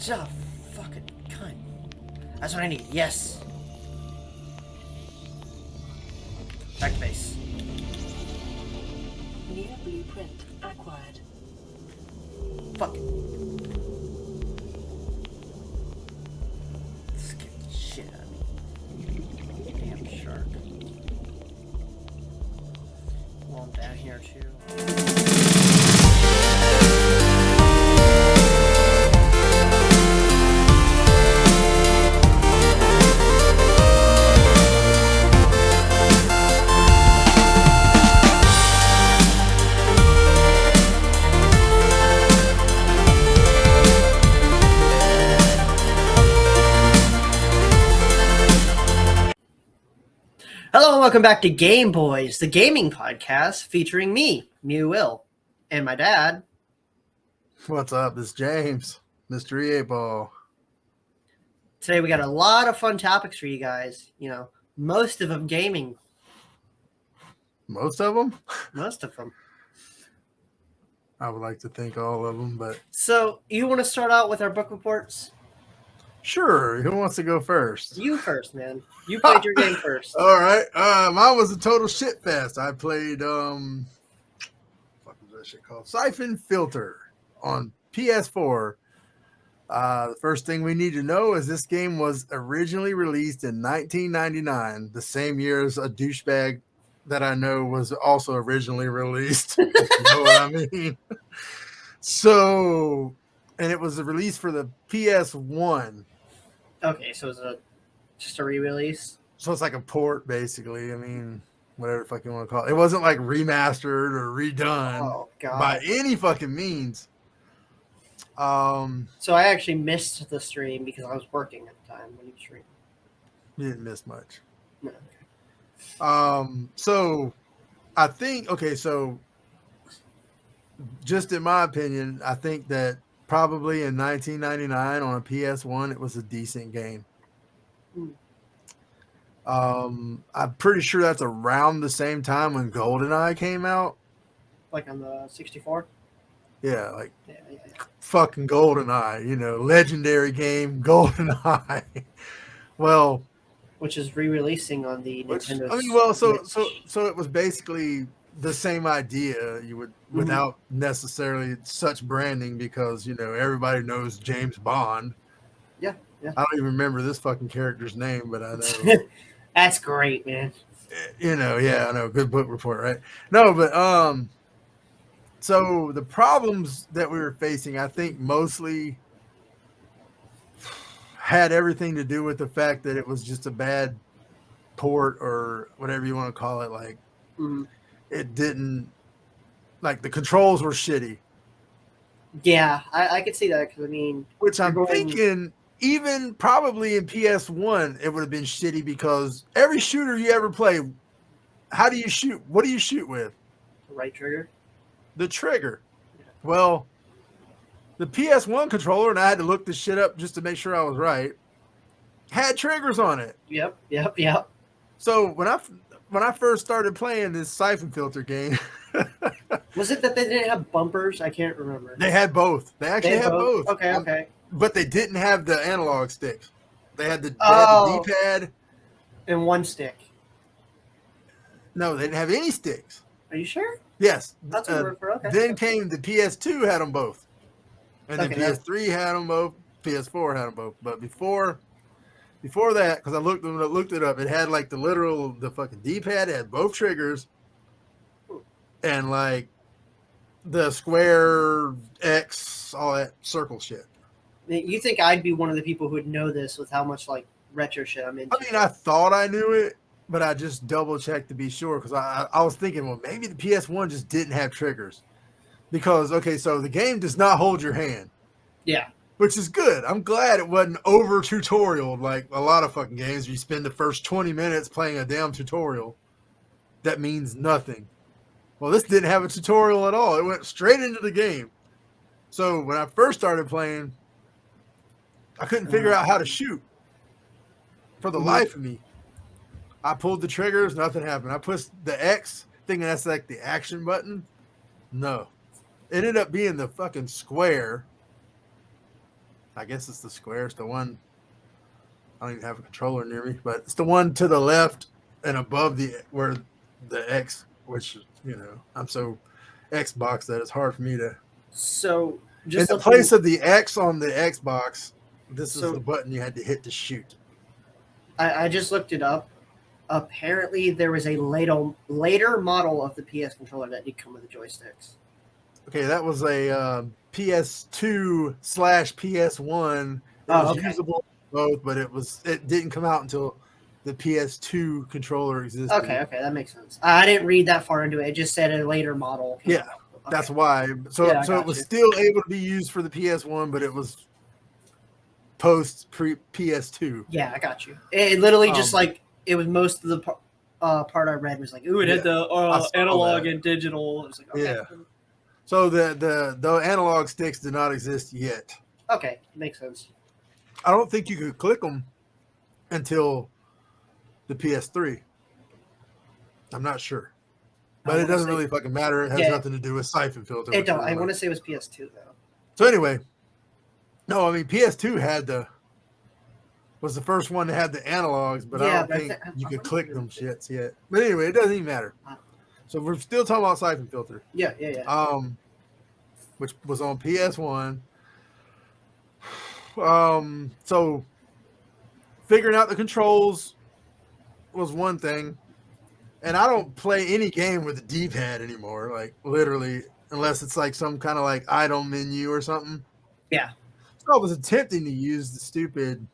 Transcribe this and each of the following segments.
Oh, fucking cunt. That's what I need. Yes. Back to base. New blueprint acquired. Fuck. Scared the shit out of me. Damn shark. Well, I'm down here too. Hello and welcome back to Game Boys, the gaming podcast featuring me, Mew Will, and my dad. What's up? This is James, Mr. EA Ball. Today we got a lot of fun topics for you guys. You know, most of them gaming. Most of them? Most of them. I would like to think all of them, but So, you want to start out with our book reports? sure. Who wants to go first? You first, man. You played your game first. All right. Mine was a total shit fest. I played what was that shit called? Syphon Filter on PS4. The first thing we need to know is this game was originally released in 1999, the same year as a douchebag that I know was also originally released. If you know what I mean? So, and it was released for the PS1. Okay, so it's just a re-release? So it's like a port, basically. I mean, whatever the fuck you want to call it. It wasn't like remastered or redone Oh, God. by any fucking means. So I actually missed the stream because I was working at the time when you streamed. You didn't miss much. No. So I think, okay, so just in my opinion, I think that probably in 1999 on a PS1, it was a decent game. I'm pretty sure that's around the same time when GoldenEye came out. Like on the 64? Yeah, like Yeah. fucking GoldenEye, you know, legendary game, GoldenEye. Well, Which is re-releasing on the Nintendo. I mean, well, so Switch. it was basically the same idea. You would without necessarily such branding, because you know everybody knows James Bond. Yeah. I don't even remember this fucking character's name, but I know. That's great, man. You know, yeah, I know. Good book report, right? No, but so the problems that we were facing, I think, mostly had everything to do with the fact that it was just a bad port or whatever you want to call it. Like, it didn't, like, the controls were shitty. Yeah, I could see that because I mean, which I'm thinking, even probably in PS1, it would have been shitty because every shooter you ever play, how do you shoot? What do you shoot with? the right trigger. The trigger. Well, the PS1 controller, and I had to look this shit up just to make sure I was right, had triggers on it. Yep. So when I first started playing this Syphon Filter game, Was it that they didn't have bumpers? I can't remember. they had both. They actually had both. Okay. But they didn't have the analog sticks. They had the D-pad. And one stick. No, they didn't have any sticks. Are you sure? Yes. That's what we're for. Okay. Then came the PS2 had them both. And then Okay, PS3 had them both. PS4 had them both. But before that, because I looked it up, it had like the fucking D-pad, it had both triggers, and like the square, X, all that circle shit. You think I'd be one of the people who would know this with how much like retro shit I'm into? I mean, I thought I knew it, but I just double checked to be sure, because I was thinking, well, maybe the PS1 just didn't have triggers. Because, okay, so the game does not hold your hand. Yeah. Which is good. I'm glad it wasn't over tutorial like a lot of fucking games. You spend the first 20 minutes playing a damn tutorial that means nothing. Well, this didn't have a tutorial at all. It went straight into the game. So when I first started playing, I couldn't figure out how to shoot for the life of me. I pulled the triggers, nothing happened. I pushed the X, thinking that's like the action button. No. It ended up being the fucking square. I guess it's the square. It's the one. I don't even have a controller near me, but it's the one to the left and above where the X, which I'm so Xbox that it's hard for me to. So In just the looking, place of the X on the Xbox, this is So- the button you had to hit to shoot. I just looked it up. Apparently, there was a later model of the PS controller that did come with the joysticks. Okay, that was a PS2/PS1. It Oh, was okay. usable both, but it didn't come out until the PS2 controller existed. Okay, that makes sense. I didn't read that far into it. It just said a later model. Yeah, Okay. that's why. So Yeah, I so it got was you. still able to be used for the PS1, but it was post PS2. Yeah, I got you. It literally just Um, like it was most of the part I read was like, ooh, it had the I saw analog that. and digital. It was like, okay, Yeah. So the analog sticks did not exist yet. okay, makes sense. I don't think you could click them until the PS3. I'm not sure, but it doesn't really fucking matter. It has nothing to do with Syphon Filter. It don't. I want to say it was PS2 though. So anyway, no, I mean PS2 was the first one that had the analogs, but I don't think you could click them shits yet. But anyway, it doesn't even matter. So we're still talking about Syphon Filter. Yeah. Which was on PS1. So figuring out the controls was one thing. And I don't play any game with a D-pad anymore, like literally, unless it's like some kind of like item menu or something. Yeah. So I was attempting to use the stupid,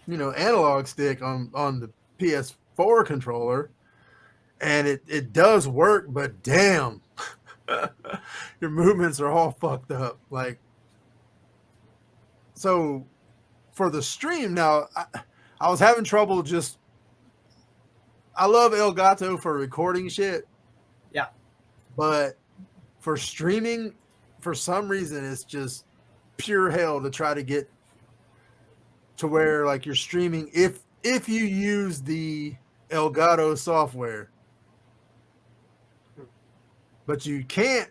analog stick on the PS4 controller, and it does work, but damn, your movements are all fucked up. Like, so for the stream now, I was having trouble just. I love Elgato for recording shit. Yeah. But for streaming, for some reason, it's just pure hell to try to get to where like you're streaming if you use the Elgato software. But you can't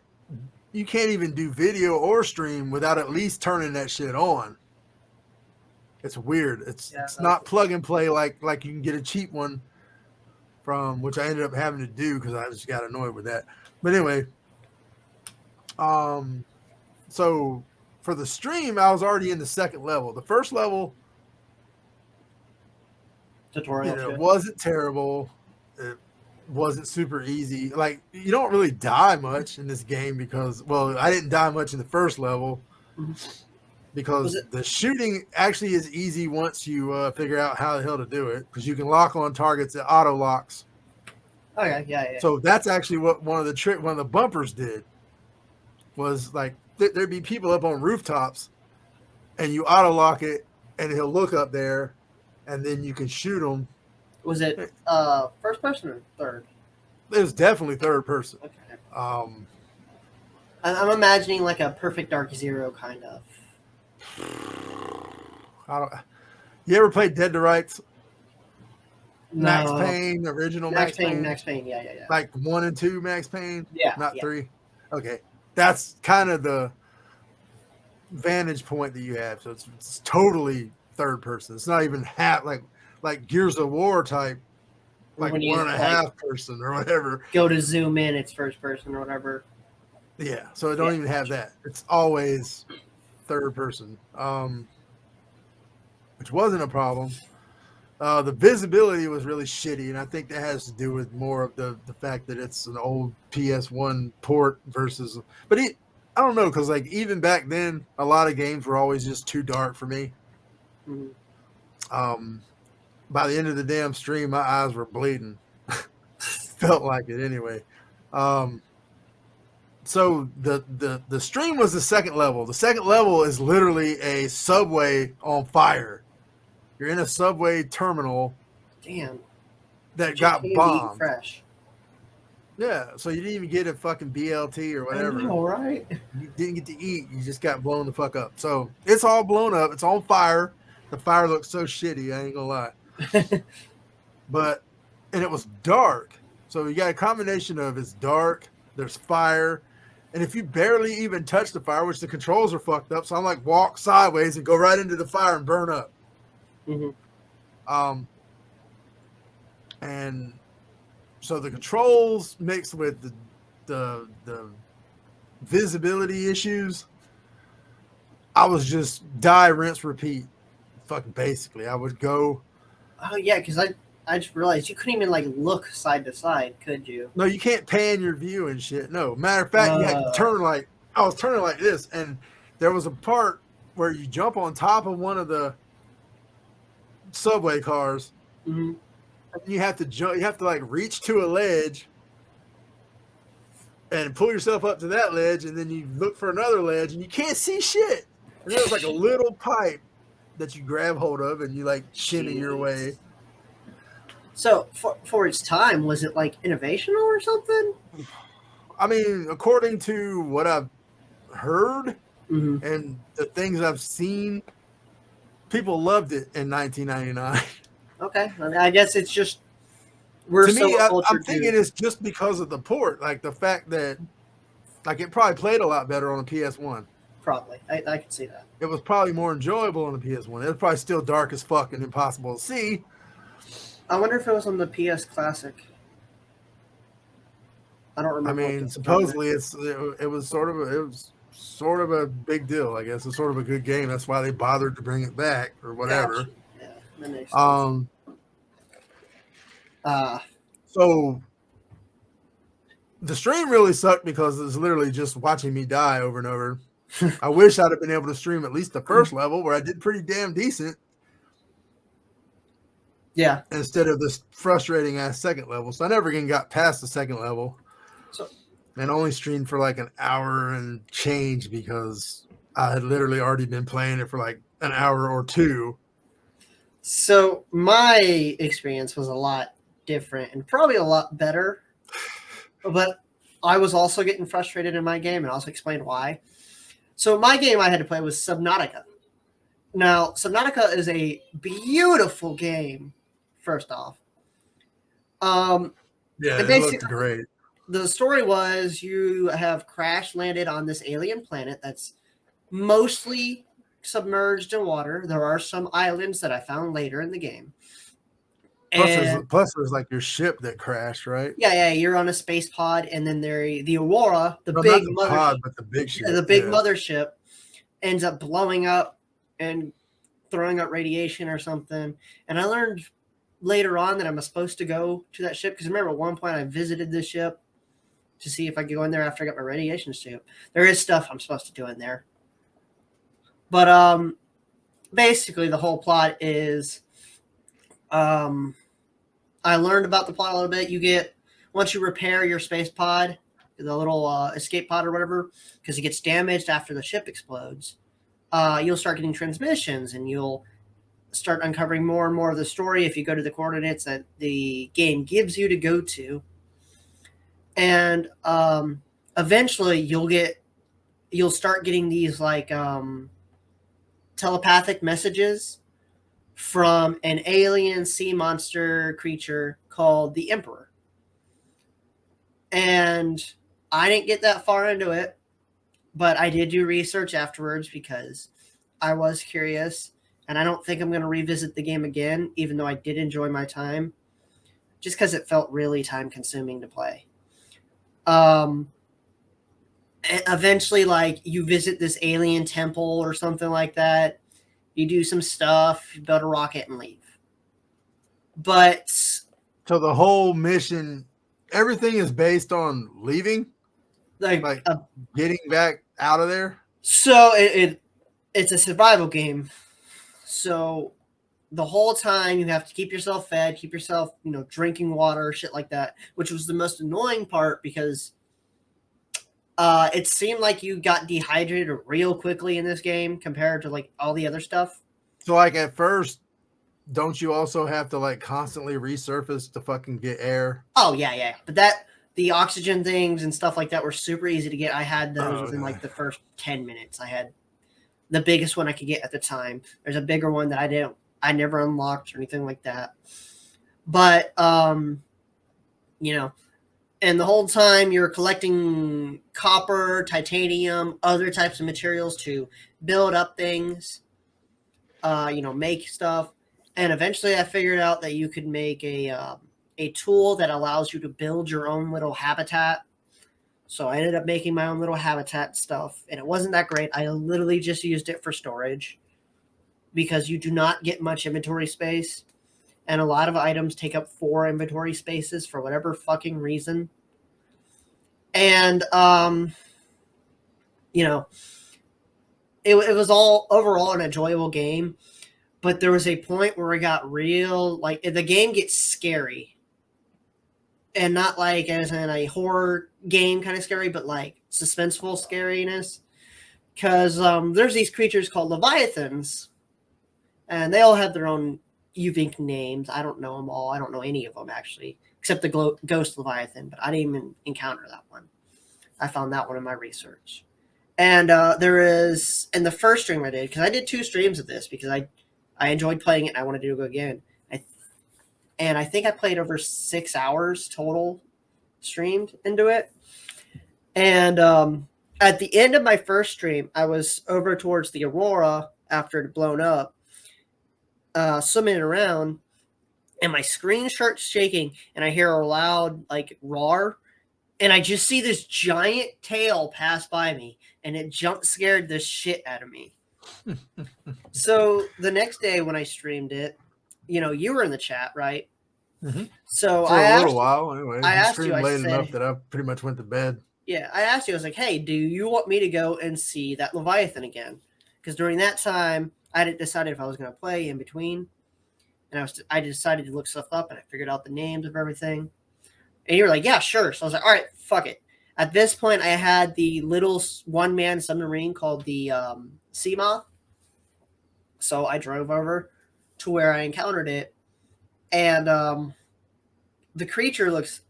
even do video or stream without at least turning that shit on. It's weird. It's not plug and play like you can get a cheap one from, which I ended up having to do because I just got annoyed with that. But anyway, so for the stream, I was already in the second level. The first level Tutorial. wasn't terrible. It wasn't super easy. Like, you don't really die much in this game because, well, I didn't die much in the first level because the shooting actually is easy once you figure out how the hell to do it, because you can lock on targets that auto locks. Okay, yeah. So that's actually what one of the bumpers did was like there'd be people up on rooftops and you auto lock it and he'll look up there and then you can shoot them. Was it first person or third? It was definitely third person. Okay. I'm imagining like a Perfect Dark Zero kind of. You ever played Dead to Rights? No. Max Payne, original Max Payne. Max Payne, yeah. Like 1 and 2 Max Payne? Yeah. Not 3? Okay. That's kind of the vantage point that you have. So it's totally third person. It's not even half like Gears of War type, like 1.5 person or whatever. Go to zoom in, it's first person or whatever. Yeah. So it don't even have that. It's always third person, which wasn't a problem. The visibility was really shitty, and I think that has to do with more of the fact that it's an old PS1 port versus. But I don't know, because like even back then, a lot of games were always just too dark for me. Mm-hmm. By the end of the damn stream, my eyes were bleeding. Felt like it anyway. So the stream was the second level. The second level is literally a subway on fire. You're in a subway terminal. Damn. That got bombed. Fresh. Yeah, so you didn't even get a fucking BLT or whatever. All right. You didn't get to eat. You just got blown the fuck up. So it's all blown up. It's on fire. The fire looks so shitty. I ain't gonna lie. And it was dark. So you got a combination of it's dark. There's fire, And if you barely even touch the fire, which the controls are fucked up, so I'm like walk sideways and go right into the fire and burn up. Mm-hmm. And so the controls mixed with the visibility issues, I was just die, rinse, repeat. Fucking basically, I would go. Oh yeah, because I just realized you couldn't even like look side to side, could you? No, you can't pan your view and shit. No, matter of fact, you had to turn like I was turning like this, and there was a part where you jump on top of one of the subway cars, Mm-hmm. and you have to jump. You have to like reach to a ledge and pull yourself up to that ledge, and then you look for another ledge, and you can't see shit. And there's like a little pipe that you grab hold of, and you like shimmy your way. So for its time, was it like innovational or something? I mean, according to what I've heard Mm-hmm. and the things I've seen, people loved it in 1999. Okay, I mean, I guess it's just we're To so me, I'm cultured thinking to it's just because of the port, like the fact that, like, it probably played a lot better on the PS1. probably. I can see that. It was probably more enjoyable on the PS1. It was probably still dark as fuck and impossible to see. I wonder if it was on the PS Classic. I don't I remember. mean, supposedly it was sort of a big deal. I guess it's sort of a good game. That's why they bothered to bring it back or whatever. Gotcha. Yeah, that makes sense. So the stream really sucked because it's literally just watching me die over and over. I wish I'd have been able to stream at least the first level where I did pretty damn decent. Yeah. Instead of this frustrating ass second level. So I never even got past the second level. And only streamed for like an hour and change because I had literally already been playing it for like an hour or two. So my experience was a lot different and probably a lot better. But I was also getting frustrated in my game, and I'll also explain why. So my game I had to play was Subnautica. Now, Subnautica is a beautiful game, first off. Yeah, it looked great. The story was you have crash landed on this alien planet that's mostly submerged in water. There are some islands that I found later in the game. Plus, there's like your ship that crashed, right? Yeah, you're on a space pod, and then the Aurora, the big ship, the big mothership, ends up blowing up and throwing out radiation or something. And I learned later on that I'm supposed to go to that ship because remember at one point I visited this ship to see if I could go in there after I got my radiation suit. There is stuff I'm supposed to do in there. But basically the whole plot is I learned about the plot a little bit. Once you repair your space pod, the little escape pod or whatever, because it gets damaged after the ship explodes, you'll start getting transmissions and you'll start uncovering more and more of the story if you go to the coordinates that the game gives you to go to. And eventually you'll start getting these like telepathic messages from an alien sea monster creature called the Emperor. And I didn't get that far into it, but I did do research afterwards because I was curious, and I don't think I'm going to revisit the game again, even though I did enjoy my time, just because it felt really time-consuming to play. Eventually, like, you visit this alien temple or something like that. You do some stuff, you build a rocket, and leave. But so the whole mission, everything is based on leaving, like getting back out of there. So it's a survival game. So the whole time you have to keep yourself fed, keep yourself, drinking water, shit like that, which was the most annoying part because it seemed like you got dehydrated real quickly in this game compared to like all the other stuff. So like at first, don't you also have to like constantly resurface to fucking get air? Oh yeah. But the oxygen things and stuff like that were super easy to get. I had those within like the first 10 minutes. I had the biggest one I could get at the time. There's a bigger one that I never unlocked or anything like that. But And the whole time you're collecting copper, titanium, other types of materials to build up things, make stuff. And eventually I figured out that you could make a tool that allows you to build your own little habitat. So I ended up making my own little habitat stuff. And it wasn't that great. I literally just used it for storage because you do not get much inventory space. And a lot of items take up 4 inventory spaces for whatever fucking reason. And, it was all overall an enjoyable game. But there was a point where it got real, like, the game gets scary. And not like as in a horror game kind of scary, but like suspenseful scariness. Because there's these creatures called Leviathans. And they all have their own unique names. I don't know them all. I don't know any of them, actually, except the Ghost Leviathan. But I didn't even encounter that one. I found that one in my research. And there is, in the first stream I did, because I did 2 streams of this, because I enjoyed playing it and I wanted to do it again. And I think I played over 6 hours total streamed into it. And at the end of my first stream, I was over towards the Aurora after it had blown up, swimming around, and my screen starts shaking, and I hear a loud, like, roar, and I just see this giant tail pass by me, and it jump scared the shit out of me. So the next day when I streamed it, you were in the chat, right? Mm-hmm. So for a little while, anyway. I asked you, late enough that I pretty much went to bed. Yeah, I asked you, I was like, hey, do you want me to go and see that Leviathan again? Because during that time, I hadn't decided if I was going to play in between. And I decided to look stuff up, and I figured out the names of everything. And you were like, yeah, sure. So I was like, all right, fuck it. At this point, I had the little one-man submarine called the Sea Moth. So I drove over to where I encountered it. And the creature looks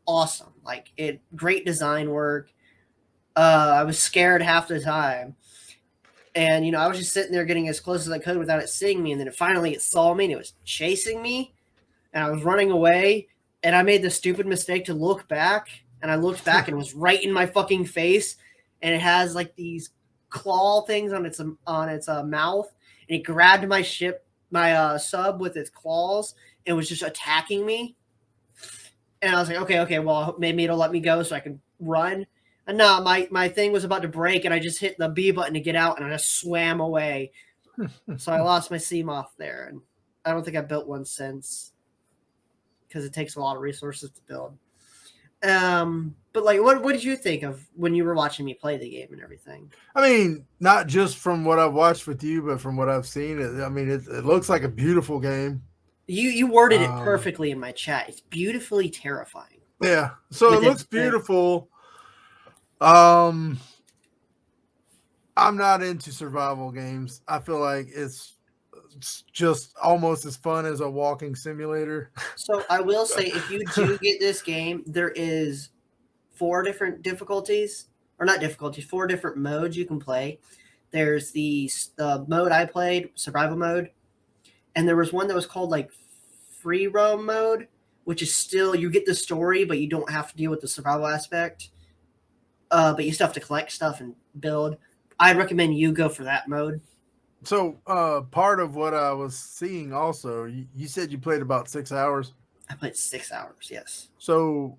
awesome. Like, great design work. I was scared half the time. And, I was just sitting there getting as close as I could without it seeing me. And then it saw me and it was chasing me. And I was running away. And I made the stupid mistake to look back. And I looked back and it was right in my fucking face. And it has like these claw things on its mouth. And it grabbed my sub with its claws and was just attacking me. And I was like, okay, well, maybe it'll let me go so I can run. And no, my thing was about to break, and I just hit the B button to get out, and I just swam away. So I lost my sea moth there, and I don't think I've built one since because it takes a lot of resources to build. But like, what did you think of when you were watching me play the game and everything? I mean, not just from what I've watched with you, but from what I've seen. It looks like a beautiful game. You worded it perfectly in my chat. It's beautifully terrifying. Yeah, so it looks beautiful. I'm not into survival games. I feel like it's just almost as fun as a walking simulator. So I will say, if you do get this game, there is 4 different difficulties, or not difficulties, 4 different modes you can play. There's the mode I played, survival mode, and there was one that was called like free roam mode, which is still, you get the story, but you don't have to deal with the survival aspect. But you still have to collect stuff and build. I'd recommend you go for that mode. So part of what I was seeing also, you said you played about 6 hours. I played 6 hours, yes. So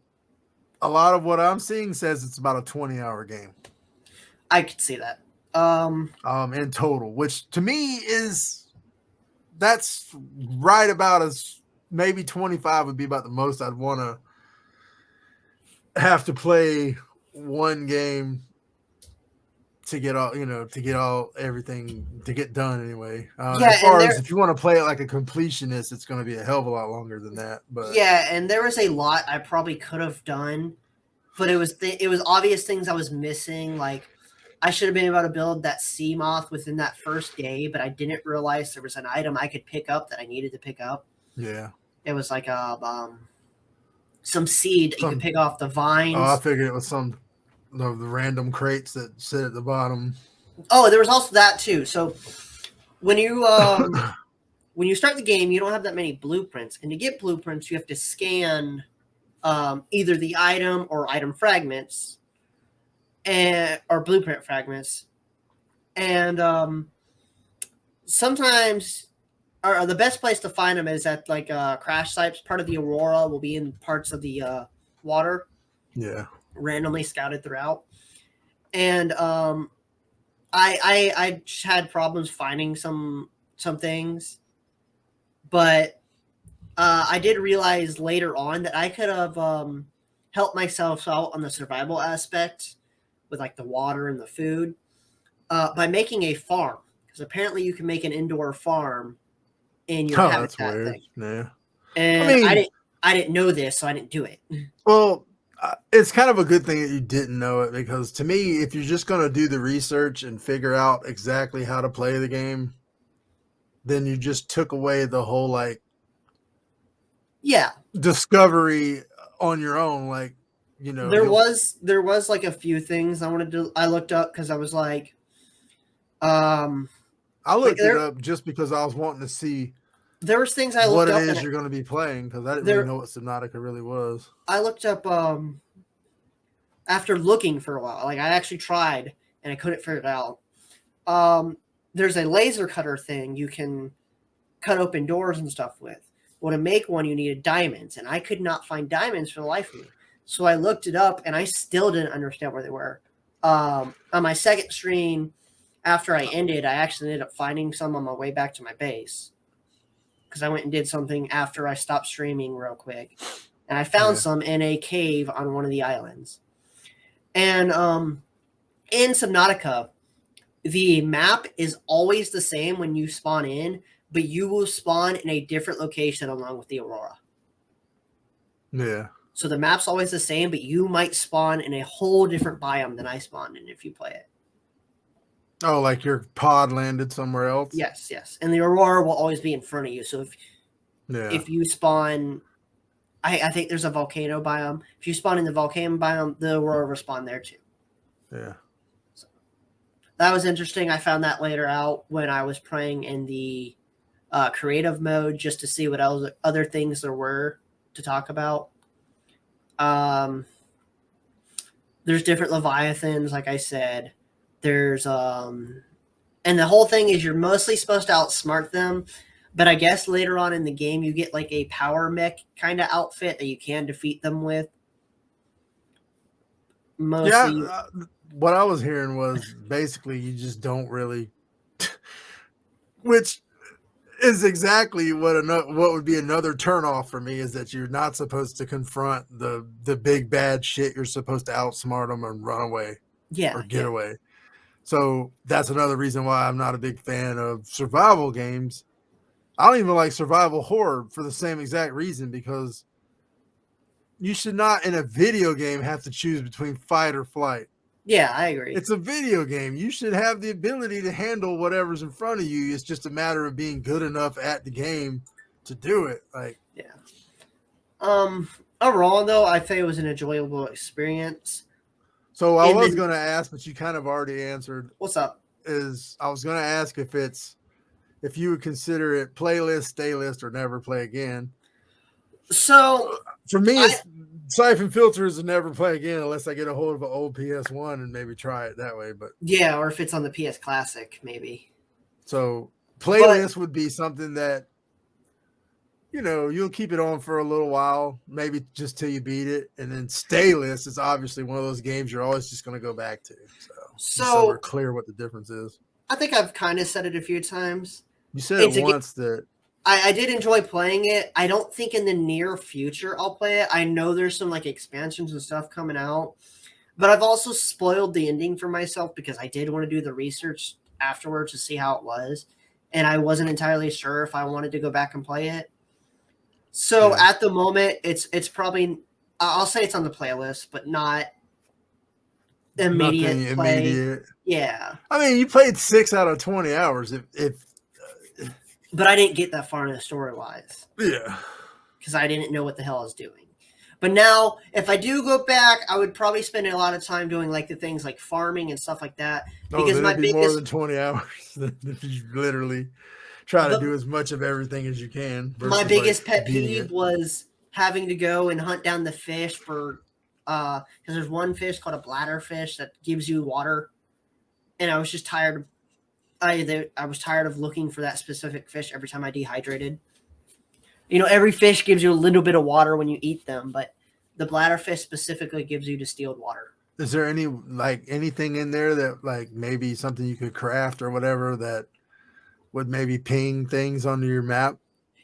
a lot of what I'm seeing says it's about a 20-hour game. I could see that. In total, which to me that's right about as, maybe 25 would be about the most I'd want to have to play one game to get everything to get done anyway. As far as if you want to play it like a completionist, it's going to be a hell of a lot longer than that. But yeah, and there was a lot I probably could have done, but it was obvious things I was missing. Like, I should have been able to build that sea moth within that first day, but I didn't realize there was an item I could pick up that I needed to pick up. Yeah, it was like some seed that you could pick off the vines. Oh, I figured it was some of the random crates that sit at the bottom. Oh, there was also that too. So when you when you start the game, you don't have that many blueprints, and to get blueprints, you have to scan either the item or item fragments, or blueprint fragments, and sometimes. Or the best place to find them is at like crash sites. Part of the Aurora will be in parts of the water, Yeah. randomly scouted throughout. And I just had problems finding some things, but I did realize later on that I could have helped myself out on the survival aspect with like the water and the food by making a farm, because apparently you can make an indoor farm in your That's habitat weird. thing. Yeah. And I mean, I didn't know this, so I didn't do it. well, it's kind of a good thing that you didn't know it, because to me, if you're just going to do the research and figure out exactly how to play the game, then you just took away the whole like Yeah, discovery on your own. Like, you know, there was like a few things I looked up because I was like, I like looked it up just because I was wanting to see there was things I what looked it up, is and you're going to be playing, because I didn't there really know what Subnautica really was. I looked up after looking for a while. Like I actually tried and I couldn't figure it out. There's a laser cutter thing you can cut open doors and stuff with. Well, to make one, you needed diamonds, and I could not find diamonds for the life of me. So I looked it up, and I still didn't understand where they were. On my second stream, after I ended, I actually ended up finding some on my way back to my base, because I went and did something after I stopped streaming real quick, and I found some in a cave on one of the islands. And in Subnautica, the map is always the same when you spawn in, but you will spawn in a different location along with the Aurora. Yeah. So the map's always the same, but you might spawn in a whole different biome than I spawned in if you play it. Oh, like your pod landed somewhere else? Yes, yes. And the Aurora will always be in front of you. So if you spawn, I think there's a volcano biome. If you spawn in the volcano biome, the Aurora will spawn there too. Yeah. So that was interesting. I found that later out when I was playing in the creative mode, just to see what other things there were to talk about. There's different Leviathans, like I said. There's and the whole thing is you're mostly supposed to outsmart them, but I guess later on in the game you get like a power mech kind of outfit that you can defeat them with. Mostly, what I was hearing was basically you just don't really, which is exactly what would be another turnoff for me, is that you're not supposed to confront the big bad shit. You're supposed to outsmart them and run away, or get away. So that's another reason why I'm not a big fan of survival games. I don't even like survival horror for the same exact reason, because you should not in a video game have to choose between fight or flight. Yeah, I agree. It's a video game. You should have the ability to handle whatever's in front of you. It's just a matter of being good enough at the game to do it. Like, yeah. Overall, though, I think it was an enjoyable experience. So I was going to ask, but you kind of already answered. What's up? I was going to ask if you would consider it playlist, stay list, or never play again. So for me, it's Syphon Filter is a never play again unless I get a hold of an old PS1 and maybe try it that way. But yeah, or if it's on the PS Classic, maybe. So playlist would be something that, you know, you'll keep it on for a little while, maybe just till you beat it. And then stay list is obviously one of those games you're always just going to go back to. So we're clear what the difference is. I think I've kind of said it a few times. You said it once that I did enjoy playing it. I don't think in the near future I'll play it. I know there's some like expansions and stuff coming out, but I've also spoiled the ending for myself because I did want to do the research afterwards to see how it was, and I wasn't entirely sure if I wanted to go back and play it. So at the moment, it's probably, I'll say it's on the playlist, but not immediate play. Immediate. Yeah. I mean, you played 6 out of 20 hours. But I didn't get that far in the story wise. Yeah. Because I didn't know what the hell I was doing. But now, if I do go back, I would probably spend a lot of time doing like the things like farming and stuff like that. Because my biggest, more than 20 hours if you literally try to do as much of everything as you can. My biggest pet peeve was having to go and hunt down the fish for because there's one fish called a bladder fish that gives you water, and I was just tired. I was tired of looking for that specific fish every time I dehydrated. Every fish gives you a little bit of water when you eat them, but the bladder fish specifically gives you distilled water. Is there anything in there that maybe something you could craft or whatever that would maybe ping things onto your map?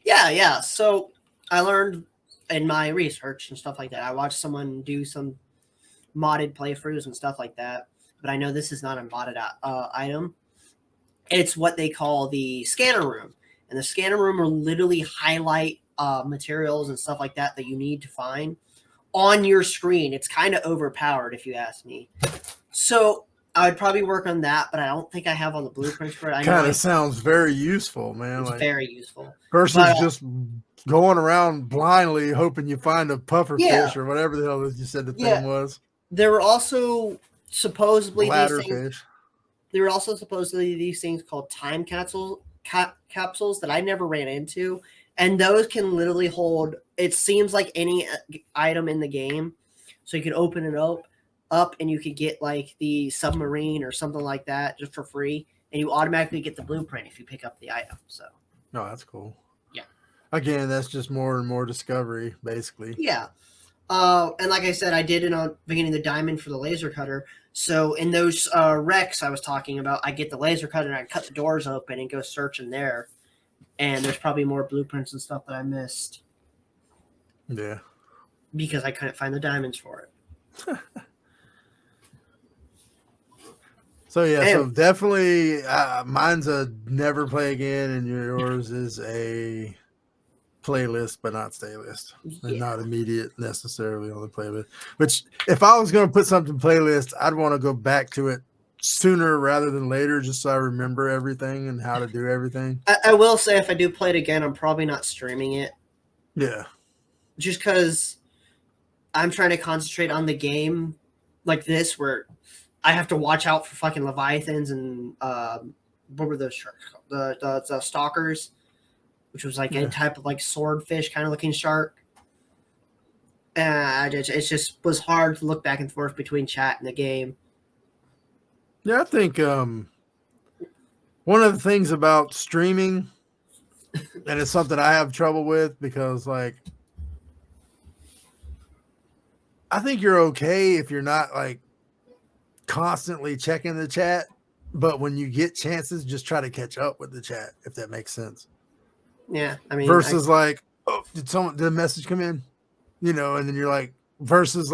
Yeah. So I learned in my research and stuff like that. I watched someone do some modded playthroughs and stuff like that, but I know this is not a modded item. It's what they call the scanner room. And the scanner room will literally highlight materials and stuff like that you need to find on your screen. It's kind of overpowered, if you ask me. So I would probably work on that, but I don't think I have all the blueprints for it. Kind of sounds very useful, man. It's very useful. Versus just going around blindly hoping you find a puffer fish or whatever the hell you said the thing was. There were also supposedly bladder these things. Fish. There were also supposedly these things called time capsules that I never ran into, and those can literally hold. It seems like any item in the game, so you could open it up, and you could get like the submarine or something like that just for free, and you automatically get the blueprint if you pick up the item. So, oh, that's cool. Yeah. Again, that's just more and more discovery, basically. Yeah. And like I said, I did beginning the diamond for the laser cutter. So in those wrecks I was talking about, I get the laser cutter and I cut the doors open and go search in there. And there's probably more blueprints and stuff that I missed. Yeah. Because I couldn't find the diamonds for it. So so definitely mine's a never play again, and yours is a playlist but not stay list, and not immediate necessarily on the playlist. Which if I was going to put something playlist, I'd want to go back to it sooner rather than later, just so I remember everything and how to do everything. I will say if I do play it again, I'm probably not streaming it. Yeah. Just because I'm trying to concentrate on the game like this, where I have to watch out for fucking leviathans and what were those sharks called? The stalkers, which was like a type of like swordfish kind of looking shark. It just was hard to look back and forth between chat and the game. Yeah, I think one of the things about streaming, and it's something I have trouble with because I think you're okay if you're not constantly checking the chat, but when you get chances, just try to catch up with the chat, if that makes sense. Yeah, I mean, versus did a message come in, and then you're versus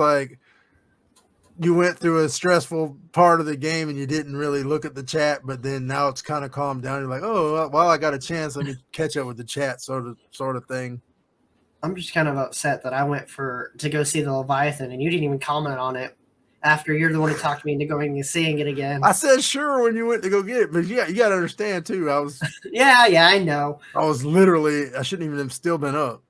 you went through a stressful part of the game and you didn't really look at the chat, but then now it's kind of calmed down. You're like, oh, well, I got a chance. Let me catch up with the chat, sort of thing. I'm just kind of upset that I went to go see the Leviathan and you didn't even comment on it after you're the one who talked me into going and seeing it again. I said sure when you went to go get it, but yeah, you got to understand too. I was yeah, I know. I was literally, I shouldn't even have still been up.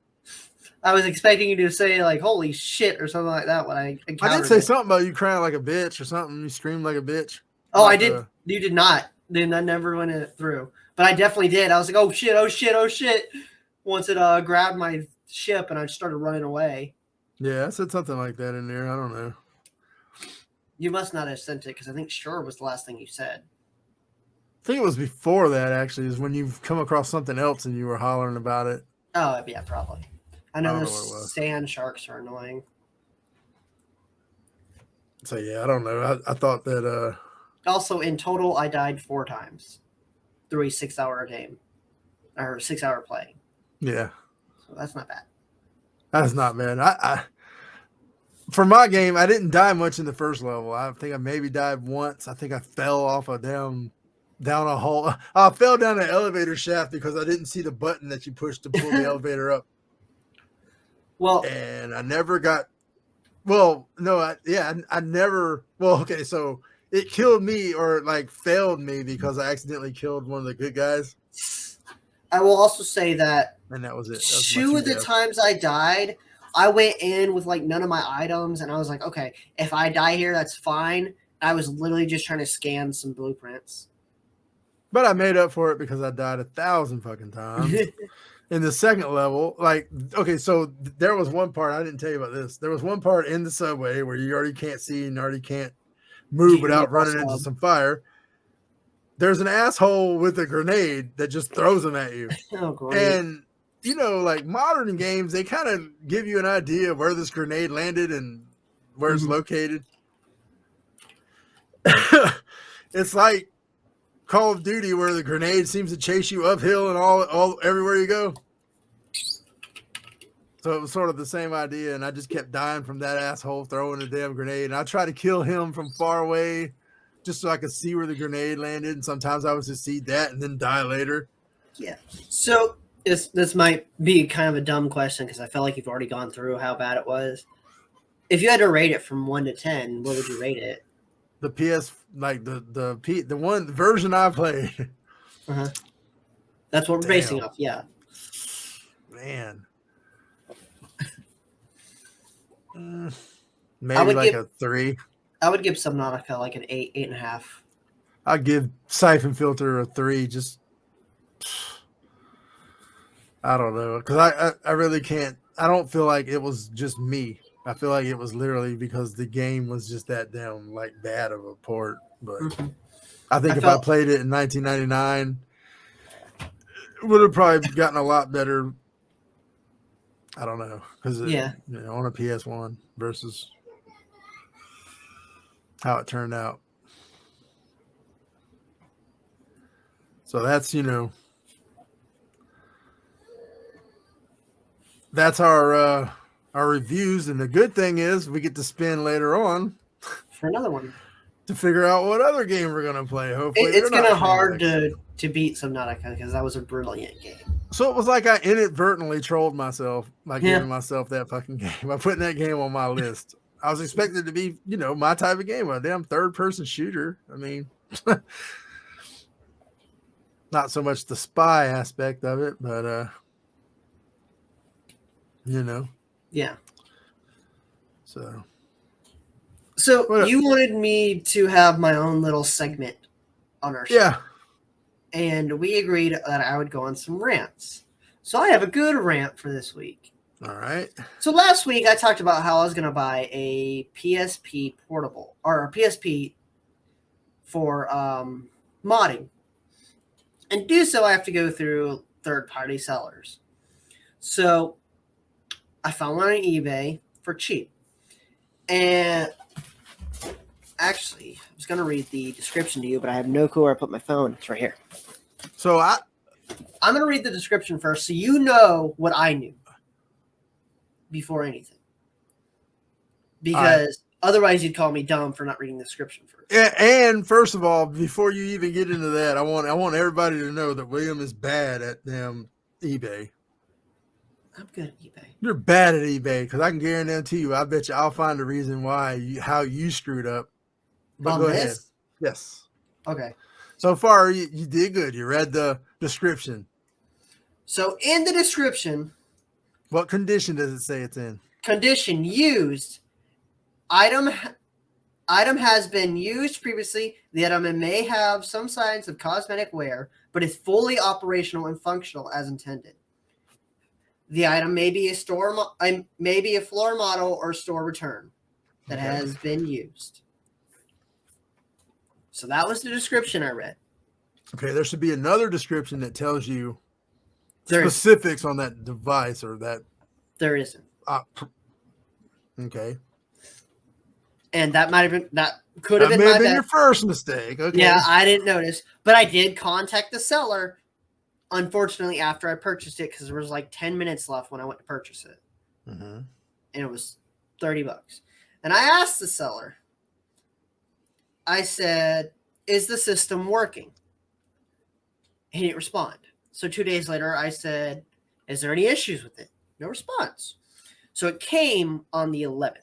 I was expecting you to say holy shit or something like that when I encountered I did say something about you crying like a bitch or something. You screamed like a bitch. Oh, I did. You did not. Then I never went it through, but I definitely did. I was like, oh shit. Once it grabbed my ship and I started running away. Yeah, I said something like that in there. I don't know. You must not have sent it because I think sure was the last thing you said. I think it was before that, actually, is when you've come across something else and you were hollering about it. Oh, yeah, probably. I know those sand sharks are annoying. So, yeah, I don't know. I thought that... Also, in total, I died 4 times through a 6-hour game. Or 6-hour play. Yeah. So that's not bad. That's not bad. I for my game, I didn't die much in the first level. I think I maybe died once. I think I fell off down a hole. I fell down an elevator shaft because I didn't see the button that you push to pull the elevator up. Well, and I never got. Well, no, I never. Well, okay, so it killed me or failed me because I accidentally killed one of the good guys. I will also say that, and that was it. 2 of the times I died, I went in with none of my items, and I was like, okay, if I die here, that's fine. I was literally just trying to scan some blueprints. But I made up for it because I died 1,000 fucking times. in the second level, like, okay, so there was one part I didn't tell you about this. There was one part in the subway where you already can't see and already can't move You get without running into some fire. There's an asshole with a grenade that just throws them at you. Oh, great. And, you know, like modern games, they kind of give you an idea of where this grenade landed and where it's located. It's like Call of Duty where the grenade seems to chase you uphill and all everywhere you go. So it was sort of the same idea, and I just kept dying from that asshole throwing a damn grenade. And I tried to kill him from far away just so I could see where the grenade landed. And sometimes I would just see that and then die later. Yeah. So this might be kind of a dumb question because I feel like you've already gone through how bad it was. If you had to rate it from 1 to 10, what would you rate it? The PS, like the one version I played. That's what we're basing off. Yeah. Man. Maybe like a 3. I would give Subnautica like an 8, 8.5. I'd give Syphon Filter a 3. Just, I don't know, because I really can't. I don't feel like it was just me. I feel like it was literally because the game was just that damn like bad of a port. But I think if I played it in 1999, it would have probably gotten a lot better. I don't know, because on a PS1 versus how it turned out. So that's, that's our reviews, and the good thing is we get to spin later on for another one to figure out what other game we're gonna play. Hopefully, it's kind of hard to beat Subnautica because that was a brilliant game. So it was like I inadvertently trolled myself by giving myself that fucking game by putting that game on my list. I was expected to be, my type of game, a damn third-person shooter. I mean, not so much the spy aspect of it, but Yeah. So you wanted me to have my own little segment on our show. Yeah. And we agreed that I would go on some rants. So I have a good rant for this week. All right. So last week I talked about how I was going to buy a PSP portable or a PSP for modding. And do so I have to go through third-party sellers. So I found one on eBay for cheap. And actually, I was going to read the description to you, but I have no clue where I put my phone. It's right here. So I'm going to read the description first so you know what I knew before anything. Because otherwise you'd call me dumb for not reading the description first. And first of all, before you even get into that, I want everybody to know that William is bad at damn eBay. I'm good at eBay. You're bad at eBay because I can guarantee you. I bet you I'll find a reason why how you screwed up. But go ahead. Yes. Okay. So far, you did good. You read the description. So in the description, what condition does it say it's in? Condition used. Item has been used previously. The item may have some signs of cosmetic wear, but is fully operational and functional as intended. The item may be a floor model or store return that has been used. So that was the description I read. Okay, there should be another description that tells you specifics on that device or that. There isn't. Okay. And that could have been my bad. Your first mistake. Okay. Yeah, I didn't notice, but I did contact the seller. Unfortunately, after I purchased it, because there was like 10 minutes left when I went to purchase it. And it was $30. And I asked the seller, I said, is the system working? He didn't respond. So 2 days later, I said, is there any issues with it? No response. So it came on the 11th.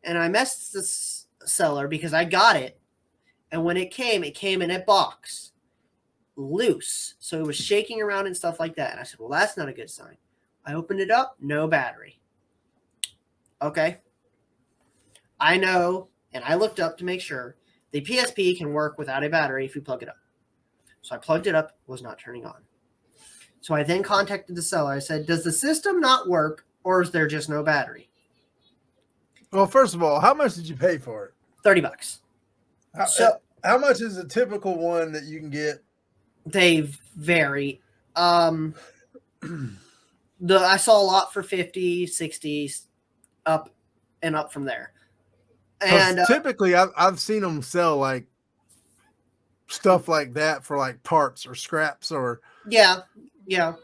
And I messaged the seller because I got it. And when it came in a box. Loose, so it was shaking around and stuff like that. And I said, well, that's not a good sign. I opened it up, no battery. Okay. I know, and I looked up to make sure the PSP can work without a battery if you plug it up. So I plugged it up, was not turning on. So I then contacted the seller. I said, does the system not work or is there just no battery? Well, first of all, how much did you pay for it? $30. How much is a typical one that you can get? They vary. I saw a lot for 50, 60, up and up from there. And typically I've seen them sell like stuff like that for like parts or scraps or yeah. That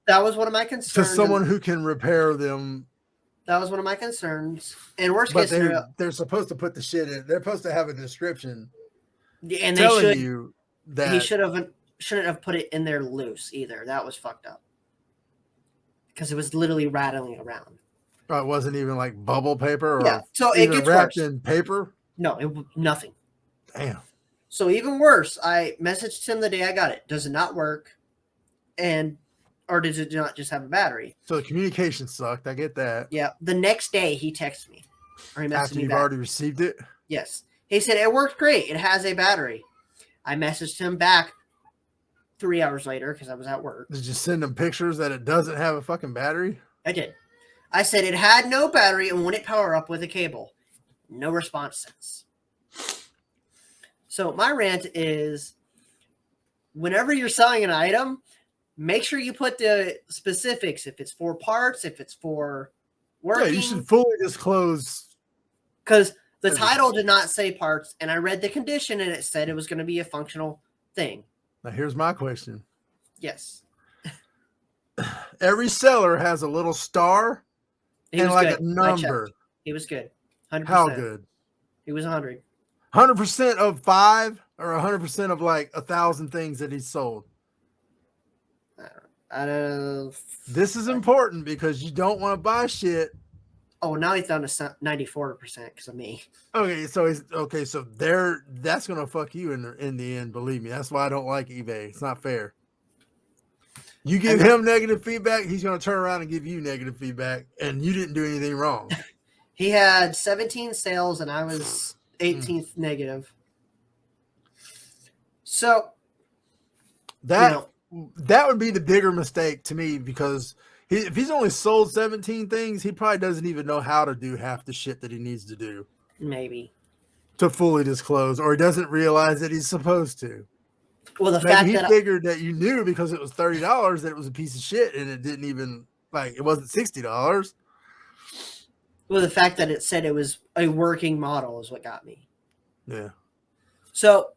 was one of my concerns. To someone who can repair them. That was one of my concerns. And worst but case scenario, they're supposed to put the shit in. They're supposed to have a description and telling you that he shouldn't have put it in there loose either. That was fucked up because it was literally rattling around. It wasn't even like bubble paper or so it gets wrapped worse. in paper. No, nothing. Damn. So even worse, I messaged him the day I got it. Does it not work? Or does it not just have a battery? So the communication sucked. I get that. Yeah. The next day he texted me. Or he messaged After me you've back. already received it? Yes. He said, it worked great. It has a battery. I messaged him back 3 hours later because I was at work. Did you send him pictures that it doesn't have a fucking battery? I did. I said it had no battery and wouldn't power up with a cable. No response since. So my rant is, whenever you're selling an item, make sure you put the specifics. If it's for parts, if it's for working. Yeah, you should fully disclose. Because the title did not say parts, and I read the condition, and it said it was going to be a functional thing. Now, here's my question. Yes. Every seller has a little star and like good. a number. He was good. 100%. How good? He was 100. 100% of 5 or 100% of like 1,000 things that he sold? This is important because you don't want to buy shit. Oh, now he's down to 94% because of me. Okay, so that's gonna fuck you in the end. Believe me, that's why I don't like eBay. It's not fair. You give him negative feedback, he's gonna turn around and give you negative feedback, and you didn't do anything wrong. He had 17 sales, and I was 18th negative. So that would be the bigger mistake to me, because if he's only sold 17 things, he probably doesn't even know how to do half the shit that he needs to do. Maybe. To fully disclose, or he doesn't realize that he's supposed to. Well, Maybe he figured that you knew because it was $30 that it was a piece of shit, and it didn't even, it wasn't $60. Well, the fact that it said it was a working model is what got me. Yeah. So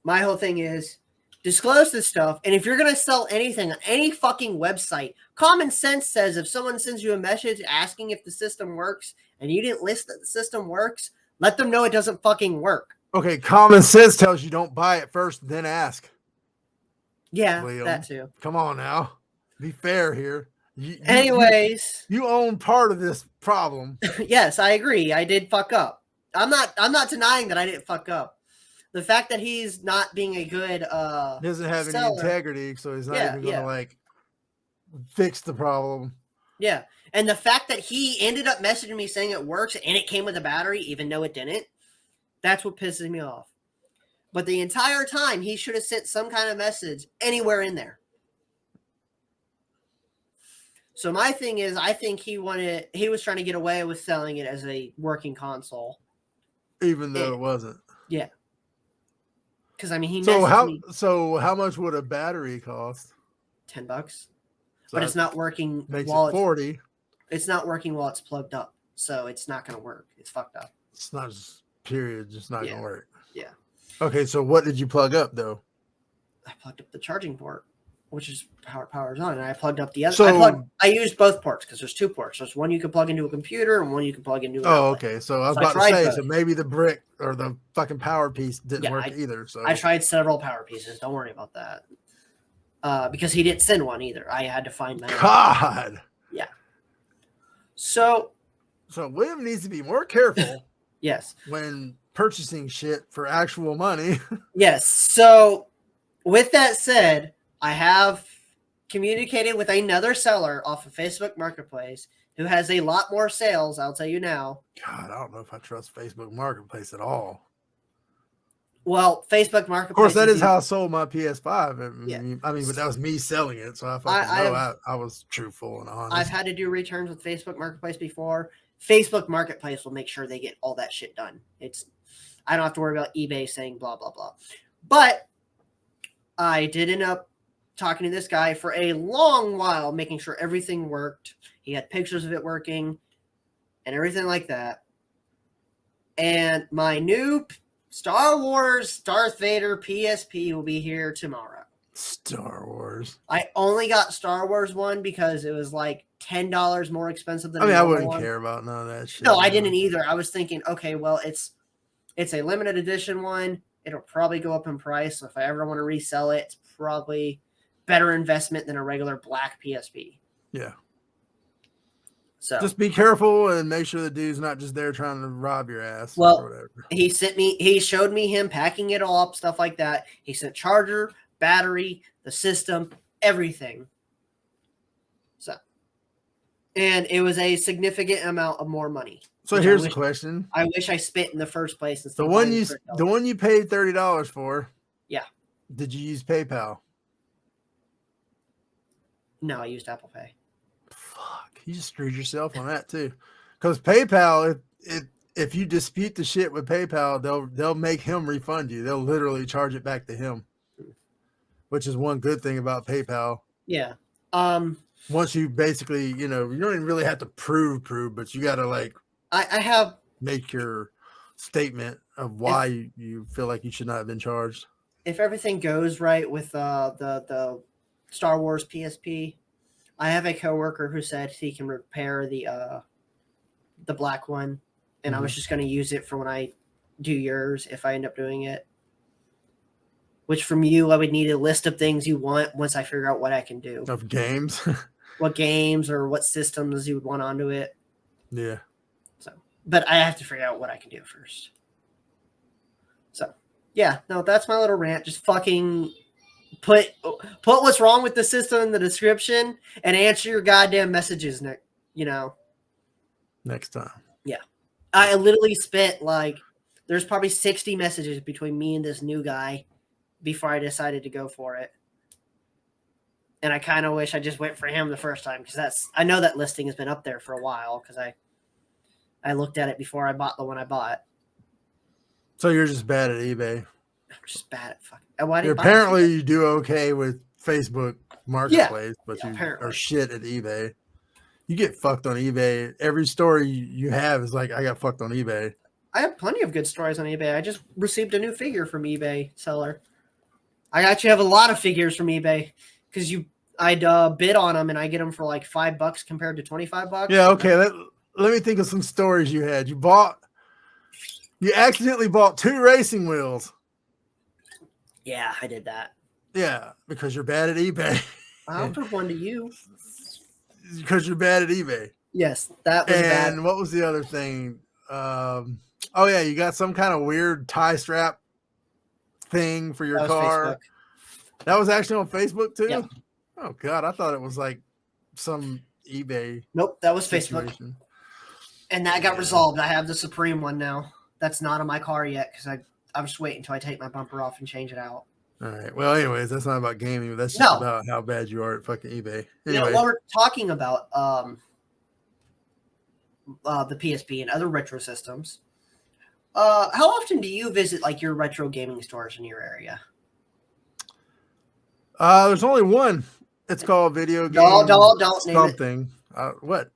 my whole thing is, disclose this stuff. And if you're going to sell anything on any fucking website, common sense says if someone sends you a message asking if the system works and you didn't list that the system works, let them know it doesn't fucking work. Okay, common sense tells you don't buy it first, then ask. Yeah, Liam, that too. Come on now. Be fair here. Anyways. You own part of this problem. Yes, I agree. I did fuck up. I'm not denying that I didn't fuck up. The fact that he's not being a good he doesn't have seller, any integrity, so he's not even gonna fix the problem. Yeah. And the fact that he ended up messaging me saying it works and it came with a battery, even though it didn't, that's what pisses me off. But the entire time, he should have sent some kind of message anywhere in there. So my thing is, I think he was trying to get away with selling it as a working console. Even though it wasn't. Yeah. Because, I mean, he So how much would a battery cost? $10. So but it's not working while it 40. It's not working while it's plugged up. So it's not going to work. It's fucked up. It's not just just not going to work. Yeah. Okay, so what did you plug up, though? I plugged up the charging port, which is powers on, and I plugged up the other. I used both ports because there's two ports. There's one you can plug into a computer and one you can plug into an outlet. Okay. So I was about to say, so maybe the brick or the fucking power piece didn't work either. So I tried several power pieces. Don't worry about that. Because he didn't send one either. I had to find my God. own. Yeah. So William needs to be more careful. Yes. When purchasing shit for actual money. Yes. So with that said, I have communicated with another seller off of Facebook Marketplace who has a lot more sales. I'll tell you now. God, I don't know if I trust Facebook Marketplace at all. Well, Facebook Of Marketplace. course, that is how I sold my PS5. Yeah. I mean, but that was me selling it, so I I was truthful and honest. I've had to do returns with Facebook Marketplace before. Facebook Marketplace will make sure they get all that shit done. I don't have to worry about eBay saying blah blah blah. But I did end up talking to this guy for a long while, making sure everything worked. He had pictures of it working and everything like that. And my new Star Wars Darth Vader PSP will be here tomorrow. Star Wars. I only got Star Wars one because it was like $10 more expensive than. I wouldn't care about none of that shit. No, I didn't either. I was thinking, okay, well, it's a limited edition one. It'll probably go up in price. So if I ever want to resell it, it's probably better investment than a regular black PSP. Yeah. So just be careful and make sure the dude's not just there trying to rob your ass. Well, or whatever. he showed me him packing it all up, stuff like that. He sent charger, battery, the system, everything. So, and it was a significant amount of more money. So here's the question: I wish I spent in the first place. The one you paid $30 for. Yeah. Did you use PayPal? No, I used Apple Pay. Fuck, you just screwed yourself on that too. Because PayPal, if you dispute the shit with PayPal, they'll make him refund you. They'll literally charge it back to him, which is one good thing about PayPal. Yeah. Once you basically, you don't even really have to prove, but you got to I have make your statement of why you feel like you should not have been charged. If everything goes right with the Star Wars PSP, I have a coworker who said he can repair the black one, and I was just going to use it for when I do yours if I end up doing it. Which from you, I would need a list of things you want once I figure out what I can do. Of games? What games or what systems you would want onto it. Yeah. So, but I have to figure out what I can do first. So, yeah, no, that's my little rant. Just fucking put what's wrong with the system in the description and answer your goddamn messages, Nick. Next time. Yeah. I literally spent there's probably 60 messages between me and this new guy before I decided to go for it. And I kind of wish I just went for him the first time because I know that listing has been up there for a while because I looked at it before I bought the one I bought. So you're just bad at eBay. I'm just bad at fucking. Apparently you do okay with Facebook Marketplace, but you are shit at eBay. You get fucked on eBay. Every story you have is like, I got fucked on eBay. I have plenty of good stories on eBay. I just received a new figure from eBay seller. I actually have a lot of figures from eBay because I'd bid on them and I get them for like $5 compared to $25. Yeah, okay. Let me think of some stories you had. You accidentally bought 2 racing wheels. Yeah, I did that. Yeah, because you're bad at eBay. I offered one to you. Because you're bad at eBay. Yes, that was bad. And what was the other thing? Oh yeah, you got some kind of weird tie strap thing for your car. Facebook. That was actually on Facebook too? Yep. Oh god, I thought it was like some eBay. Nope, that was situation. Facebook. And that got resolved. I have the Supreme one now. That's not on my car yet because I'm just waiting until I take my bumper off and change it out. All right. Well, anyways, that's not about gaming. That's just about how bad you are at fucking eBay. Anyway. While we're talking about the PSP and other retro systems, how often do you visit your retro gaming stores in your area? There's only one. It's called Video Game don't something. Name it. What?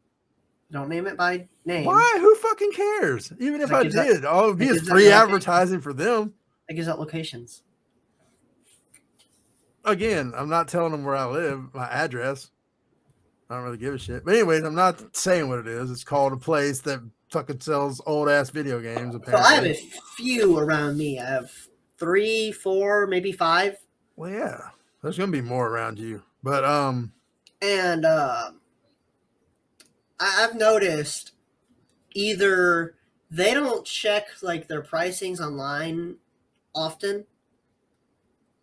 Don't name it by name. Why? Who fucking cares? Even if I did, all it would be is free advertising for them. It gives out locations. Again, I'm not telling them where I live, my address. I don't really give a shit. But anyways, I'm not saying what it is. It's called a place that fucking sells old ass video games. Apparently. So I have a few around me. I have 3, 4, maybe 5. Well, yeah, there's gonna be more around you. But and I've noticed either they don't check their pricings online often.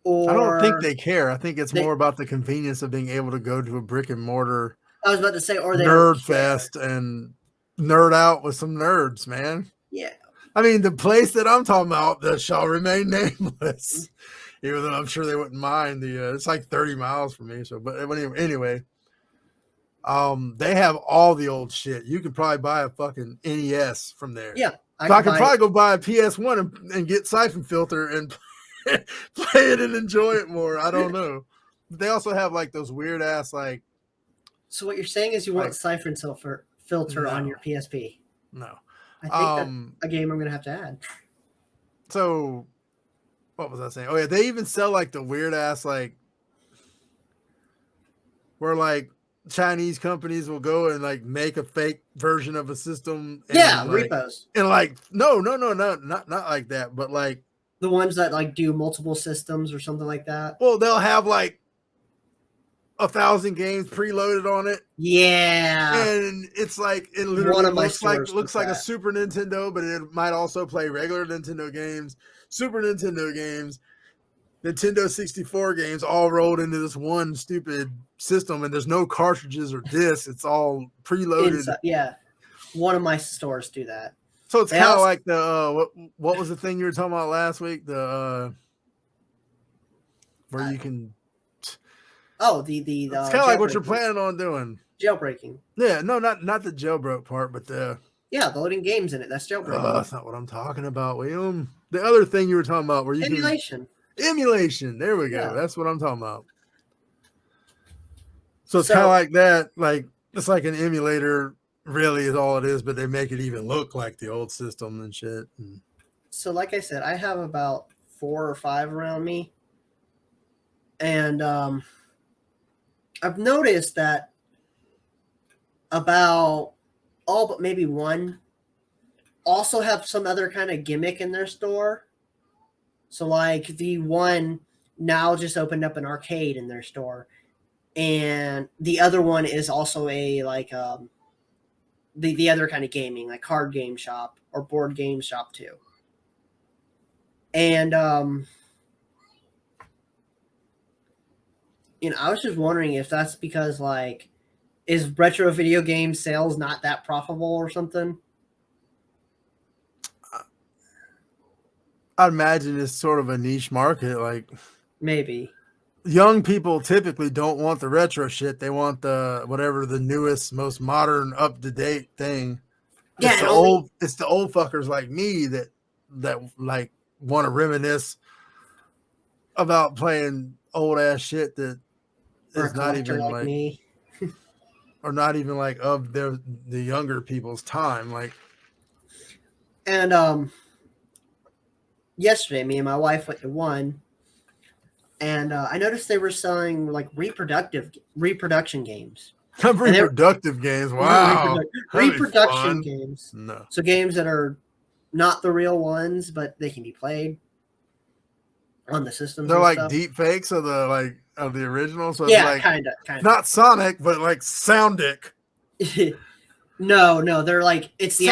Or I don't think they care. I think it's more about the convenience of being able to go to a brick and mortar. I was about to say, or they nerd fest and nerd out with some nerds, man. Yeah, I mean, the place that I'm talking about that shall remain nameless, even though I'm sure they wouldn't mind. It's like 30 miles from me. So, but anyway, they have all the old shit. You could probably buy a fucking NES from there. Yeah, So I could probably go buy a PS1 and get Syphon Filter and play it and enjoy it more. I don't know. They also have like those weird ass like. So what you're saying is you want Syphon Filter on your PSP? No. I think that's a game I'm gonna have to add. So, what was I saying? Oh yeah, they even sell like the weird ass like where like Chinese companies will go and like make a fake version of a system. And, yeah, like, repos. And like no, not like that, but like the ones that like do multiple systems or something like that. Well, they'll have like 1,000 games preloaded on it. Yeah, and it's like it literally one of my looks like a Super Nintendo, but it might also play regular Nintendo games, Super Nintendo games, Nintendo 64 games, all rolled into this one stupid system. And there's no cartridges or discs; it's all preloaded. Yeah, one of my stores do that. So it's kind of like the what was the thing you were talking about last week? The where you can. Oh, it's kind of like what you're planning on doing. Jailbreaking. Yeah, no, not the jailbroke part, but the loading games in it. That's jailbreaking. That's not what I'm talking about, William. The other thing you were talking about, where you emulation. Emulation. There we go. Yeah. That's what I'm talking about. So it's kind of like that. Like it's like an emulator, really, is all it is, but they make it even look like the old system and shit. So, like I said, I have about 4 or 5 around me, and I've noticed that about all but maybe one also have some other kind of gimmick in their store. So like the one now just opened up an arcade in their store, and the other one is also a like the other kind of gaming, like card game shop or board game shop too. And I was just wondering if that's because like is retro video game sales not that profitable or something? I'd imagine it's sort of a niche market. Like maybe young people typically don't want the retro shit. They want the whatever the newest, most modern, up to date thing. Yeah, it's the old fuckers like me that like want to reminisce about playing old ass shit that is not even like me. or not even like of the younger people's time. Like, and yesterday, me and my wife went to one, and I noticed they were selling like reproduction games. Reproductive games. Wow. Reproduction games. No. So games that are not the real ones, but they can be played on the system. They're like deep fakes of the original. So yeah, it's like kind of. Not Sonic, but like Soundic. No, they're like it's the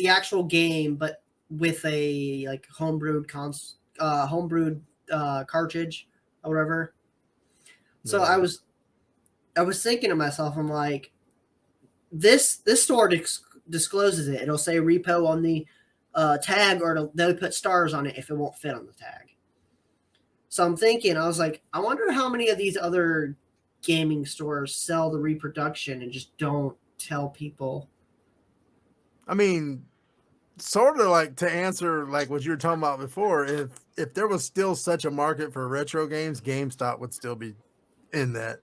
actual game, but with a like homebrewed cartridge or whatever. So I was thinking to myself, I'm like, this store discloses it. It'll say repo on the tag, or they'll put stars on it if it won't fit on the tag. So I'm thinking, I was like, I wonder how many of these other gaming stores sell the reproduction and just don't tell people. I mean, sort of like to answer like what you were talking about before, if there was still such a market for retro games, GameStop would still be in that.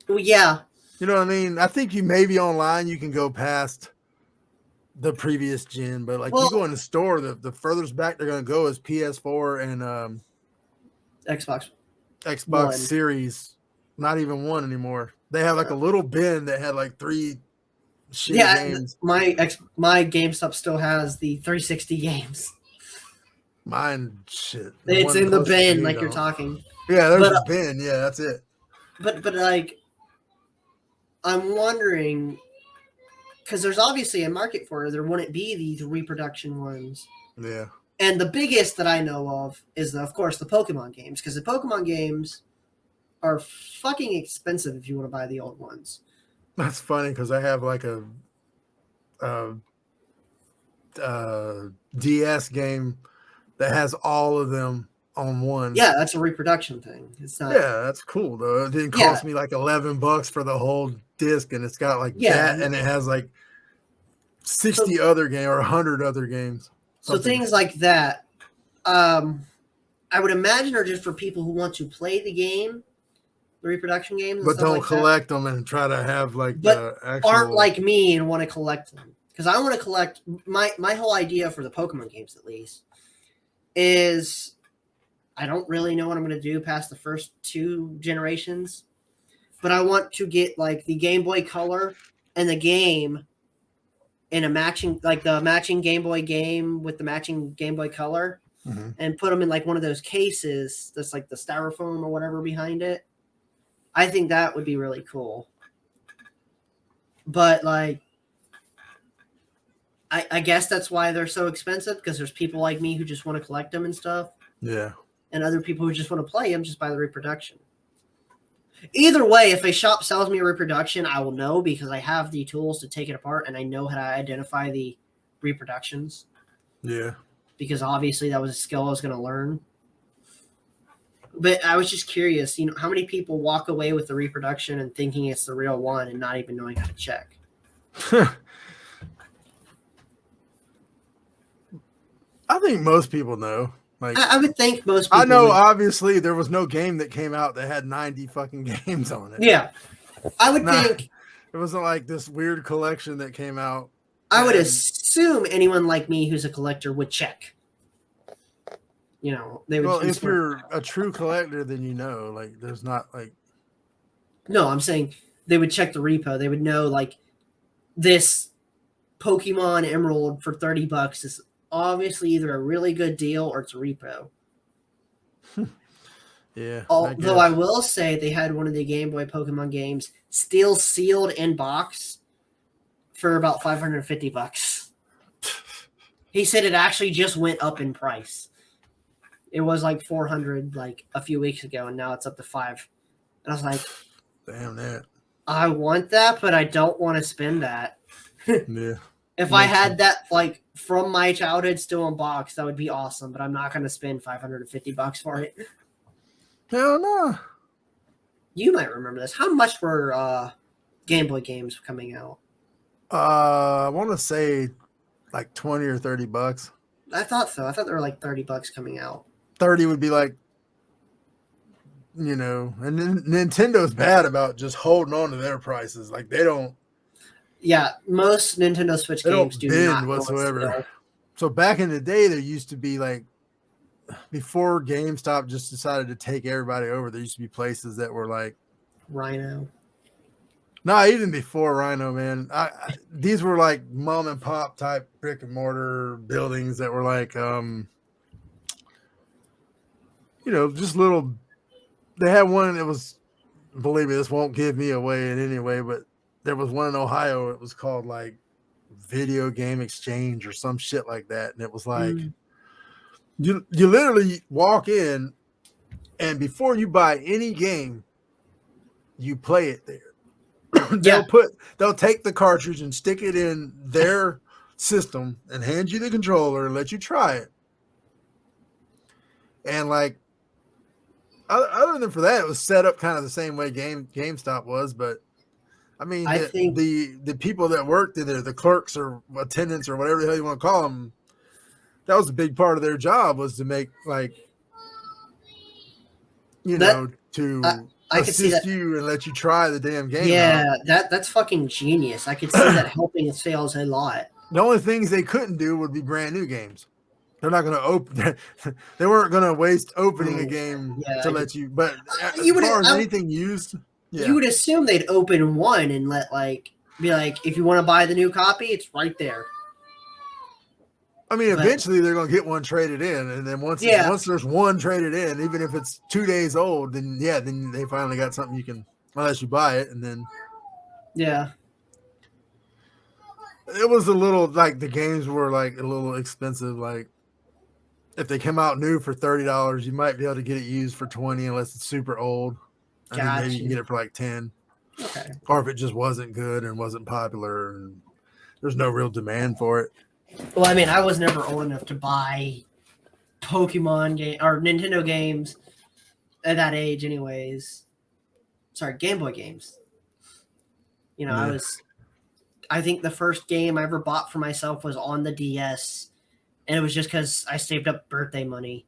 Well, yeah. You know what I mean? I think you maybe online you can go past the previous gen, but like you go in the store, the furthest back they're gonna go is PS4 and Xbox One. Series. Not even one anymore. They have like a little bin that had like 3 games. My GameStop still has the 360 games. Mine shit. It's in the bin, like you're talking. Yeah, there's a bin. Yeah, that's it. But like, I'm wondering, because there's obviously a market for it. There wouldn't be these reproduction ones. Yeah. And the biggest that I know of is, of course, the Pokemon games, because the Pokemon games are fucking expensive if you want to buy the old ones. That's funny because I have like a DS game that has all of them on one. Yeah, that's a reproduction thing. It's not. Yeah, that's cool though. It didn't cost me like $11 for the whole disc, and it's got like that, and it has like 60 other games or 100 other games. So things like that, I would imagine are just for people who want to play the game, the reproduction games, but don't collect them and try to have like but the actual... aren't like me and want to collect them. Because I want to collect my whole idea for the Pokemon games, at least, is I don't really know what I'm going to do past the first 2 generations, but I want to get like the Game Boy Color and the game in a matching, like the matching Game Boy game with the matching Game Boy Color, and put them in like one of those cases that's like the styrofoam or whatever behind it. I think that would be really cool. But like, I guess that's why they're so expensive, because there's people like me who just want to collect them and stuff. Yeah. And other people who just want to play them just buy the reproduction. Either way, if a shop sells me a reproduction, I will know, because I have the tools to take it apart and I know how to identify the reproductions. Yeah. Because obviously that was a skill I was going to learn. But I was just curious, how many people walk away with the reproduction and thinking it's the real one and not even knowing how to check? I think most people know. Like, I would think most people I know, would. obviously, there was no game that came out that had 90 fucking games on it. Yeah. I would think. It wasn't like this weird collection that came out. I would assume anyone like me who's a collector would check. They would. Well, if you're a true collector, then like, there's not like. No, I'm saying they would check the repo. They would know, like, this Pokemon Emerald for $30 is obviously either a really good deal or it's a repo. Yeah. Although I will say they had one of the Game Boy Pokemon games still sealed in box for about $550. He said it actually just went up in price. It was like $400 like a few weeks ago, and now it's up to $500. And I was like, damn that. I want that, but I don't want to spend that. Yeah. If I had that, like, from my childhood still in box, that would be awesome, but I'm not going to spend $550 for it. Hell no. You might remember this. How much were Game Boy games coming out? I want to say like 20 or $30. I thought so. I thought there were like $30 coming out. 30 would be like, and Nintendo's bad about just holding on to their prices. Like, they don't. Yeah, most Nintendo Switch games do not whatsoever. So back in the day, there used to be like, before GameStop just decided to take everybody over, there used to be places that were like Rhino. No, even before Rhino, man. These were like mom and pop type brick and mortar buildings that were like, just little. They had one that was, believe me, this won't give me away in any way, but there was one in Ohio. It was called like Video Game Exchange or some shit like that, and it was like you literally walk in, and before you buy any game, you play it there. They'll take the cartridge and stick it in their system and hand you the controller and let you try it. And like, other than for that, it was set up kind of the same way GameStop was. But I mean, I think the people that worked in there, the clerks or attendants or whatever the hell you want to call them, that was a big part of their job, was to make like, to I could see that. You and let you try the damn game. Yeah, that's fucking genius. I could see that helping sales a lot. The only things they couldn't do would be brand new games. They're not going to open. They weren't going to waste opening a game to let you. But as far as anything used, you would assume they'd open one and be like, if you want to buy the new copy, it's right there. I mean, eventually they're going to get one traded in, and then once there's one traded in, even if it's 2 days old, then they finally got something you can, unless you buy it, and then it was a little like the games were like a little expensive. Like if they come out new for $30, you might be able to get it used for $20 unless it's super old. And then maybe you can get it for like $10. Okay. Or if it just wasn't good and wasn't popular and there's no real demand for it. Well, I mean, I was never old enough to buy Pokemon game or Nintendo games at that age, anyways. Sorry, Game Boy games. You know, Yeah. I think the first game I ever bought for myself was on the DS, and it was just because I saved up birthday money.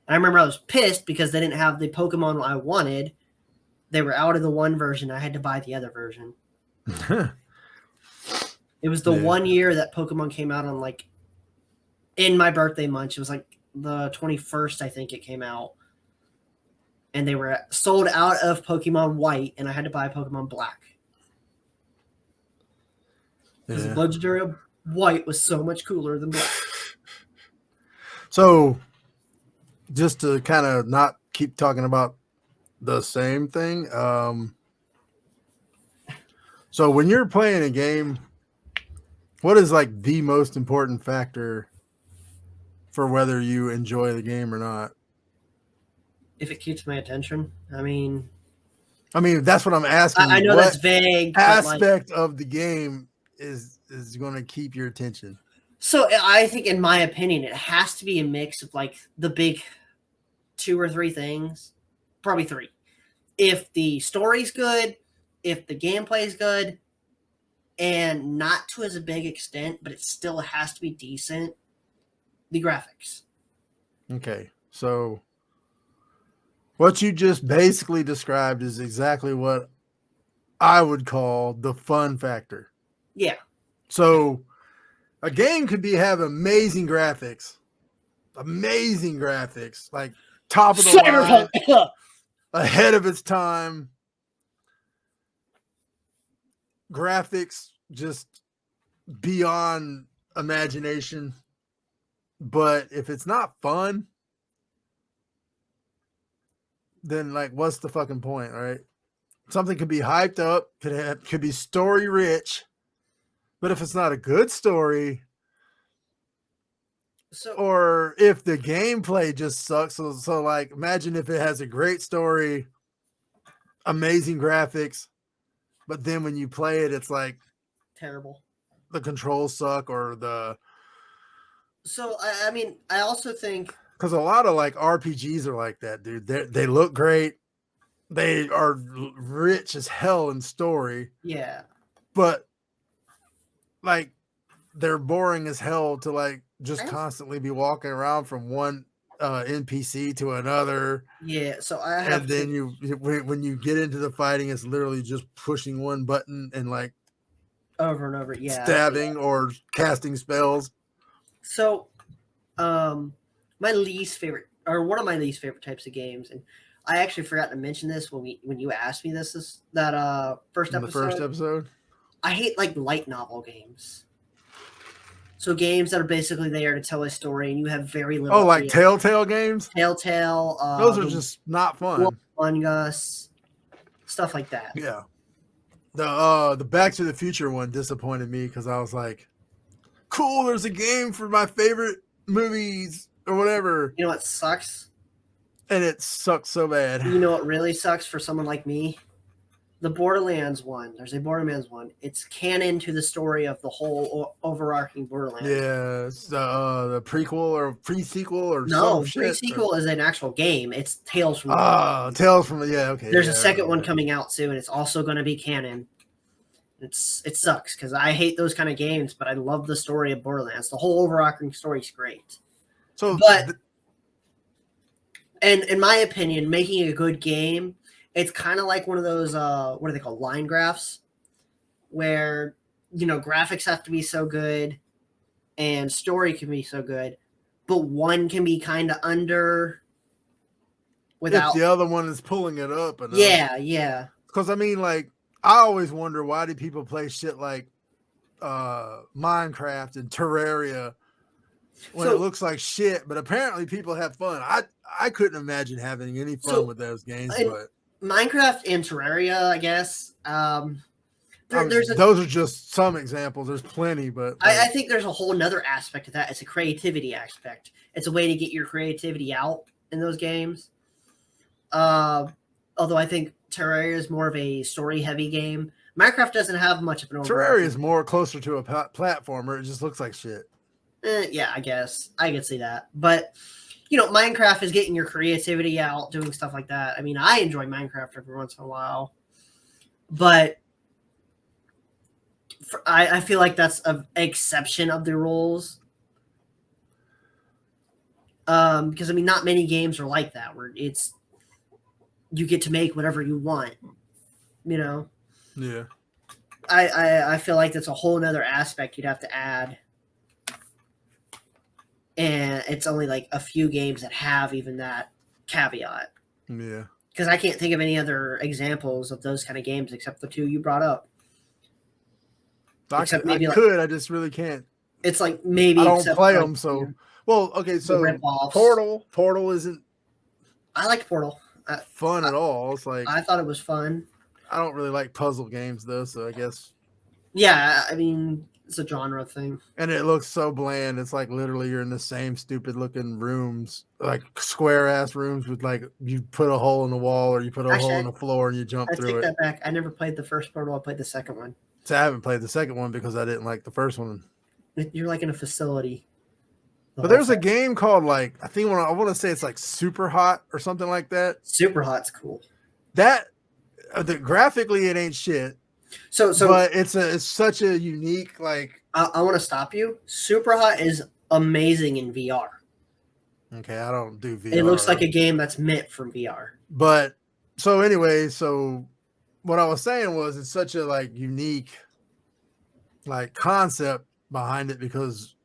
And I remember I was pissed because they didn't have the Pokemon I wanted. They were out of the one version. I had to buy the other version. It was the Yeah. 1 year that Pokemon came out on, like, in my birthday month. It was like the 21st, I think it came out. And they were sold out of Pokemon White, and I had to buy Pokemon Black. Because Yeah. Legendary White was so much cooler than Black. So, just to kind of not keep talking about the same thing. So when you're playing a game, what is like the most important factor for whether you enjoy the game or not? If it keeps my attention, I mean, That's what I'm asking. I know what that's vague. But like, aspect of the game is going to keep your attention? so I think, in my opinion, it has to be a mix of like the big 2 or 3 things, probably 3. If the story's good, if the gameplay's good, and not to as a big extent, but it still has to be decent, the graphics. Okay, so what you just basically described is exactly what I would call the fun factor. Yeah. So a game could have amazing graphics, like top of the line, Cyberpunk. ahead of its time. Graphics just beyond imagination. But if it's not fun, then like, what's the fucking point, right? Something could be hyped up, could be story rich, but if it's not a good story, or if the gameplay just sucks, so like, imagine if it has a great story, amazing graphics, but then when you play it, it's like terrible. The controls suck, or the. So I mean, I also think because a lot of like RPGs are like that, dude. They look great, they are rich as hell in story. Yeah. But like, they're boring as hell to like just constantly be walking around from one NPC to another. Yeah, so I have. And then when you get into the fighting, it's literally just pushing one button and like over and over, yeah, stabbing or casting spells. So, my least favorite, or one of my least favorite types of games, and I actually forgot to mention this when you asked me this first episode. The first episode. I hate like light novel games. So games that are basically there to tell a story, and you have very little. Oh, like Telltale games. Telltale. Those are just not fun. Among Us, stuff like that. Yeah. The Back to the Future one disappointed me because I was like, cool, there's a game for my favorite movies or whatever. You know what sucks? And it sucks so bad. You know what really sucks for someone like me? The Borderlands one. There's a Borderlands one. It's canon to the story of the whole overarching Borderlands. Yeah, it's the prequel or pre-sequel or no, pre-sequel is an actual game. It's Tales from. Tales from okay. There's a second one coming out soon. It's also going to be canon. It sucks because I hate those kind of games, but I love the story of Borderlands. The whole overarching story is great. So, and in my opinion, making a good game, it's kind of like one of those what are they called, line graphs, where graphics have to be so good, and story can be so good, but one can be kind of under. Without if the other one is pulling it up. Enough. Yeah. Because I mean, like, I always wonder why do people play shit like Minecraft and Terraria when it looks like shit, but apparently people have fun. I couldn't imagine having any fun with those games. But Minecraft and Terraria, I guess. Those are just some examples. There's plenty, but I think there's a whole nother aspect of that. It's a creativity aspect. It's a way to get your creativity out in those games. Although I think Terraria is more of a story-heavy game. Minecraft doesn't have much of an overall. Terraria is more closer to a platformer. It just looks like shit. Yeah, I guess I could see that. But you know, Minecraft is getting your creativity out, doing stuff like that. I mean, I enjoy Minecraft every once in a while, but I feel like that's an exception of the rules. Because I mean, not many games are like that, where it's you get to make whatever you want. You know, Yeah. I feel like that's a whole nother aspect you'd have to add, and it's only like a few games that have even that caveat. Yeah. Because I can't think of any other examples of those kind of games except the two you brought up. I Except could, I maybe like could. I just really can't. it's like maybe I don't except play for, like, them, so. Well, okay, the so rip-offs. Portal isn't I liked Portal. fun at all. It's like I thought it was fun. I don't really like puzzle games though, so I guess. Yeah, I mean it's a genre thing. And it looks so bland. It's like literally you're in the same stupid looking rooms, like square ass rooms with like you put a hole in the wall or you put a hole in the floor and you jump I through take it. that back. I never played the first Portal. I played the second one. So I haven't played the second one because I didn't like the first one. You're like in a facility. But there's a game called like I want to say it's like Super Hot or something like that. Super Hot's cool. That graphically it ain't shit. So but it's such a unique like. I want to stop you. Super Hot is amazing in VR. Okay, I don't do VR. It looks like a game that's meant for VR. But so anyway, so what I was saying was it's such a like unique like concept behind it because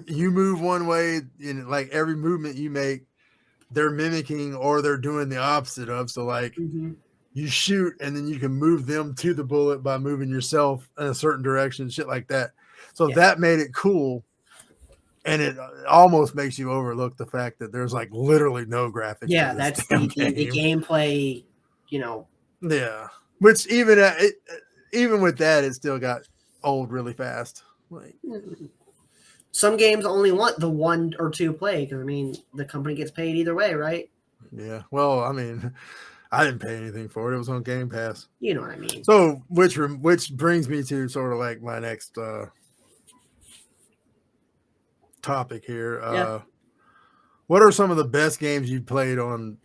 you move one way in like every movement you make, they're mimicking or they're doing the opposite of. So like you shoot and then you can move them to the bullet by moving yourself in a certain direction, shit like that. So that made it cool. And it almost makes you overlook the fact that there's like literally no graphics. Yeah, that's the gameplay, you know. Yeah. Which even with that, it still got old really fast. Like some games only want the 1 or 2 play because I mean the company gets paid either way, right? Yeah. Well, I mean, I didn't pay anything for it. It was on Game Pass. You know what I mean. So which brings me to sort of like my next topic here. What are some of the best games you played on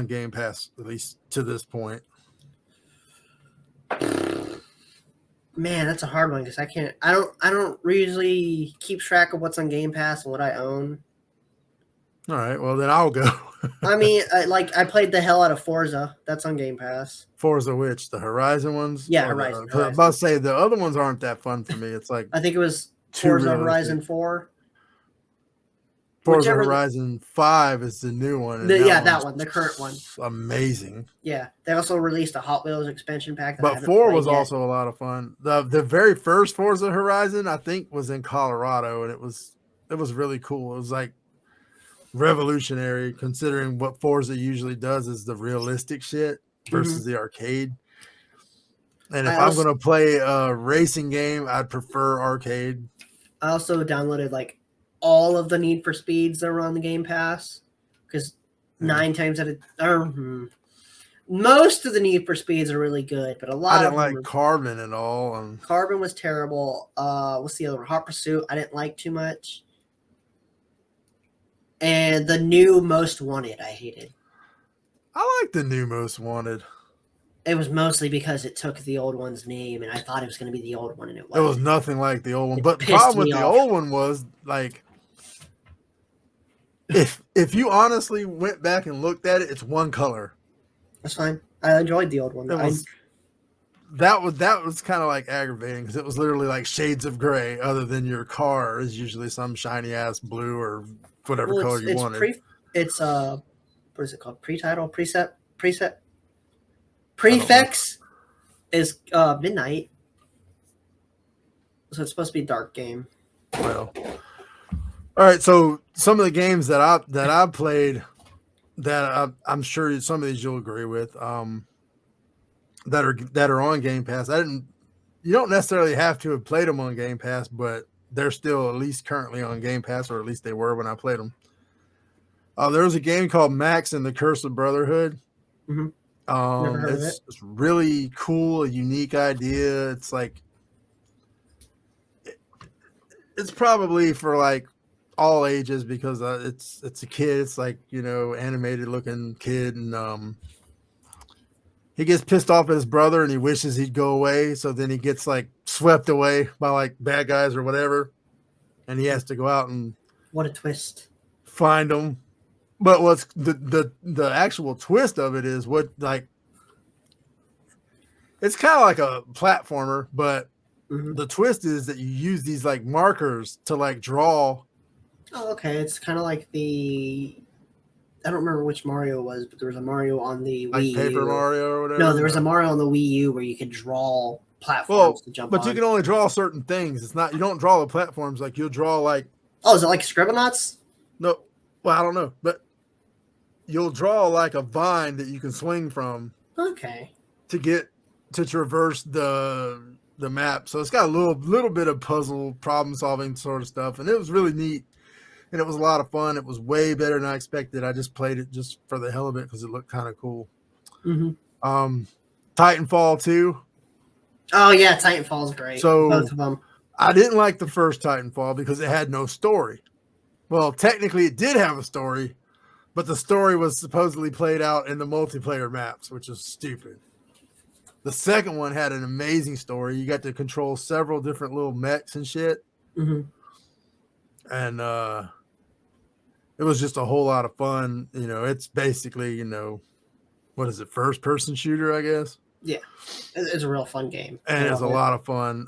Game Pass, at least to this point? Man, that's a hard one because I don't usually keep track of what's on Game Pass and what I own. All right, well then I'll go. I mean, I played the hell out of Forza. That's on Game Pass. Forza which? The Horizon ones? Yeah, Horizon. I was about to say the other ones aren't that fun for me. It's like I think it was Forza Horizon 4. Forza Horizon 5 is the new one. That one, the current one. Amazing. Yeah, they also released a Hot Wheels expansion pack. But 4 was also a lot of fun. The very first Forza Horizon, I think, was in Colorado, and it was really cool. It was like revolutionary, considering what Forza usually does is the realistic shit versus the arcade. And if I'm going to play a racing game, I'd prefer arcade. I also downloaded like all of the Need for Speeds that were on the Game Pass because 9 times out of most of the Need for Speeds are really good, but a lot I of didn't like Carbon at all. Carbon was terrible. What's the other one? Hot Pursuit I didn't like too much. And the new Most Wanted I hated. I like the new Most Wanted. It was mostly because it took the old one's name, and I thought it was going to be the old one, and it wasn't. It was nothing like the old one. But the problem with the old one was like, if you honestly went back and looked at it, it's one color. That's fine. I enjoyed the old one. That was kind of like aggravating because it was literally like shades of gray. Other than your car is usually some shiny ass blue or whatever color you wanted. It's what is it called? Pre-title, preset. Prefix is midnight, so it's supposed to be a dark game. Well, all right. So some of the games that I played that I'm sure some of these you'll agree with that are on Game Pass. You don't necessarily have to have played them on Game Pass, but they're still at least currently on Game Pass, or at least they were when I played them. There was a game called Max and the Curse of Brotherhood. Mm-hmm. Never heard of it. It's really cool, a unique idea. It's like it's probably for like all ages because it's a kid. It's like, animated looking kid, and he gets pissed off at his brother and he wishes he'd go away. So then he gets like swept away by like bad guys or whatever, and he has to go out and What a twist. find them. But what's the actual twist of it is what, like, it's kind of like a platformer, but the twist is that you use these like markers to like draw. Oh, okay. It's kind of like I don't remember which Mario it was, but there was a Mario on the Like Wii Paper U. Mario or whatever. No, there was a Mario on the Wii U where you could draw platforms to jump on. But you can only draw certain things. It's not, you don't draw the platforms. Like you'll draw like. Oh, is it like Scribblenauts? No, well, I don't know, but you'll draw like a vine that you can swing from. Okay. To traverse the map. So it's got a little bit of puzzle problem solving sort of stuff, and it was really neat, and it was a lot of fun. It was way better than I expected. I just played it just for the hell of it because it looked kind of cool. Titanfall 2. Oh yeah, Titanfall's great. So both of them. I didn't like the first Titanfall because it had no story. Well, technically it did have a story, but the story was supposedly played out in the multiplayer maps, which is stupid. The second one had an amazing story. You got to control several different little mechs and shit. And it was just a whole lot of fun. It's basically, what is it? First person shooter, I guess. Yeah. It's a real fun game. And it's a lot of fun.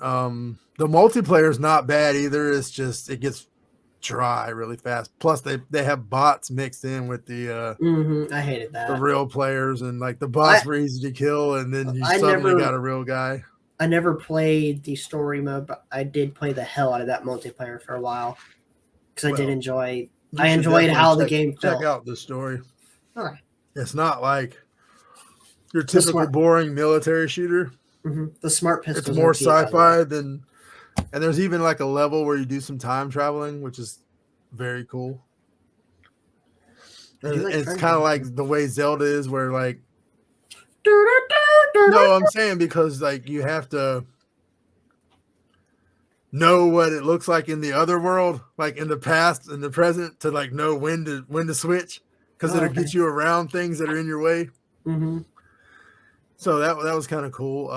The multiplayer is not bad either. It's just, it gets dry really fast. Plus they have bots mixed in with the I hated that. The real players, and like the bots were easy to kill, and then you suddenly got a real guy. I never played the story mode, but I did play the hell out of that multiplayer for a while because I did enjoy. I enjoyed how the game felt. Check out the story. All right. It's not like your typical boring military shooter. The smart pistol. It's more sci-fi than. And there's even like a level where you do some time traveling, which is very cool. And it's kind of like the way Zelda is, where like. No, I'm saying because like you have to know what it looks like in the other world, like in the past and the present, to like know when to switch, because it'll get you around things that are in your way. So that was kind of cool.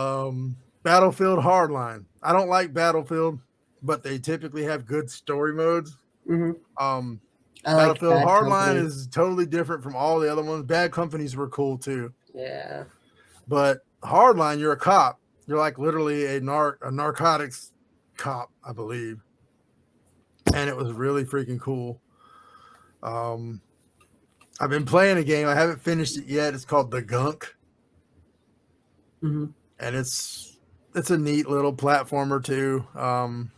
Battlefield Hardline. I don't like Battlefield, but they typically have good story modes. Battlefield Hardline is totally different from all the other ones. Bad Companies were cool too. Yeah. But Hardline, you're a cop. You're like literally a narcotics cop, I believe. And it was really freaking cool. I've been playing a game. I haven't finished it yet. It's called The Gunk. And it's a neat little platformer too. Kind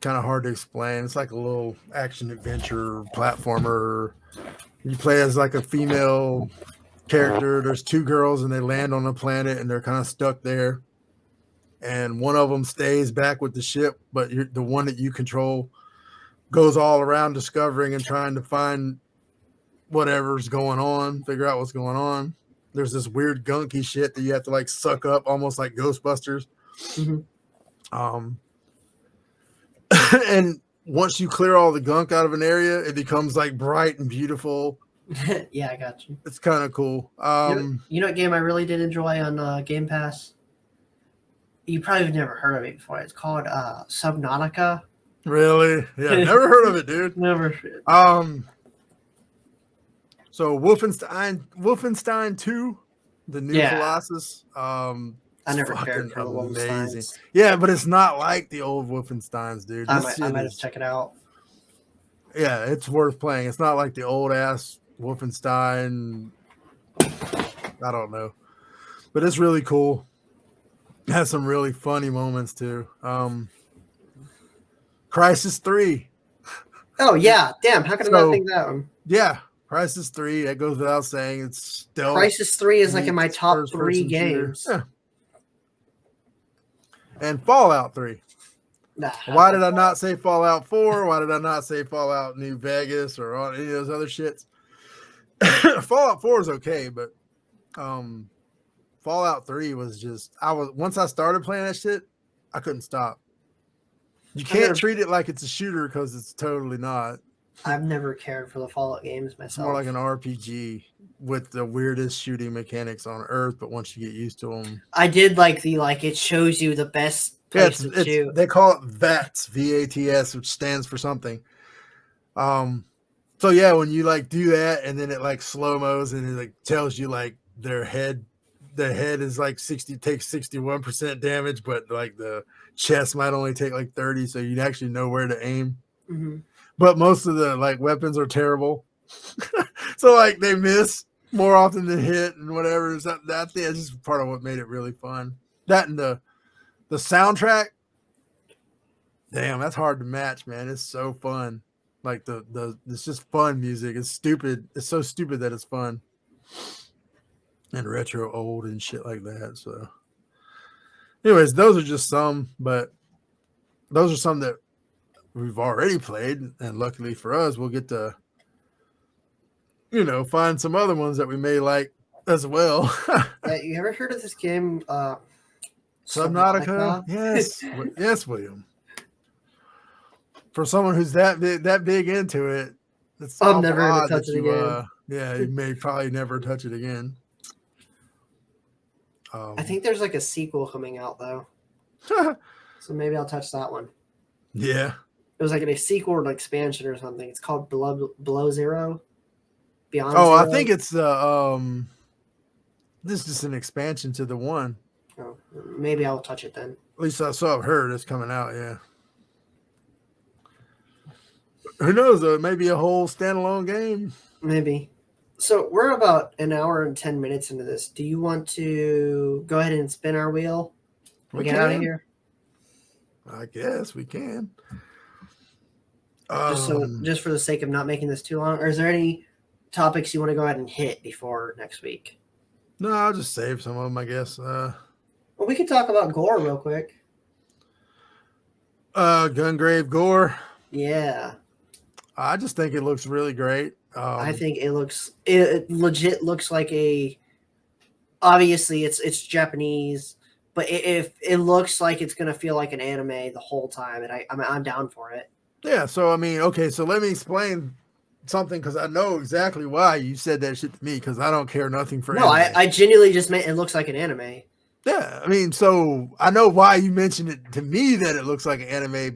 of hard to explain. It's like a little action adventure platformer. You play as like a female character. There's two girls and they land on a planet and they're kind of stuck there. And one of them stays back with the ship, but the one that you control goes all around discovering and trying to find whatever's going on, figure out what's going on. There's this weird gunky shit that you have to like suck up, almost like Ghostbusters. And once you clear all the gunk out of an area, it becomes like bright and beautiful. Yeah, I got you. It's kind of cool. You know what game I really did enjoy on Game Pass? You probably have never heard of it before. It's called Subnautica. Really? Yeah, never heard of it, dude. Never. So Wolfenstein 2, the new Colossus. I never cared for the Wolfensteins. Yeah, but it's not like the old Wolfensteins, dude. I might have to check it out. Yeah, it's worth playing. It's not like the old ass Wolfenstein. I don't know, but it's really cool. It has some really funny moments too. Crisis 3. Oh yeah, damn! How could I not think that one? Yeah, Crisis 3. That goes without saying. It's still Crisis 3 is like in my top 3 games. Yeah. And Fallout 3. Nah, Why did I not say Fallout 4? Why did I not say Fallout New Vegas or any of those other shits? Fallout 4 is okay, but Fallout 3 was just once I started playing that shit, I couldn't stop. You can't treat it like it's a shooter because it's totally not. I've never cared for the Fallout games myself. It's more like an RPG with the weirdest shooting mechanics on Earth, but once you get used to them, I did like it shows you the best place to shoot. They call it VATS, VATS, which stands for something. So yeah, when you like do that, and then it like slow mos and it like tells you like the head is like 61% damage, but like the chest might only take like 30, so you'd actually know where to aim. Mm-hmm. But most of the like weapons are terrible, so like they miss more often than hit and whatever. Is that's just part of what made it really fun. That and the soundtrack, damn, that's hard to match, man. It's so fun. Like it's just fun music. It's stupid. It's so stupid that it's fun. And retro old and shit like that. So anyways, those are just some, but those are some that we've already played, and luckily for us, we'll get to find some other ones that we may like as well. You ever heard of this game Subnautica? Yes, William. For someone who's that big into it, I'm never gonna touch it again. You may probably never touch it again. I think there's like a sequel coming out though, so maybe I'll touch that one. Yeah, it was like a sequel or an expansion or something. It's called Below Zero. Beyond. Oh, Zero. I think it's the this is just an expansion to the one. Oh, maybe I'll touch it then. At least I've heard it's coming out. Yeah. Who knows though? It may be a whole standalone game. Maybe. So we're about an hour and 10 minutes into this. Do you want to go ahead and spin our wheel? We get out of here. I guess we can. Just for the sake of not making this too long, or is there any topics you want to go ahead and hit before next week? No, I'll just save some of them, I guess. Well, we could talk about Gore real quick. Gungrave Gore. Yeah. I just think it looks really great. I think it legit looks like obviously it's Japanese, but it looks like it's going to feel like an anime the whole time. And I'm down for it. Yeah. So, I mean, okay. So let me explain something, because I know exactly why you said that shit to me, because I don't care nothing for anime. I genuinely just meant it looks like an anime. Yeah, I mean, so I know why you mentioned it to me that it looks like an anime even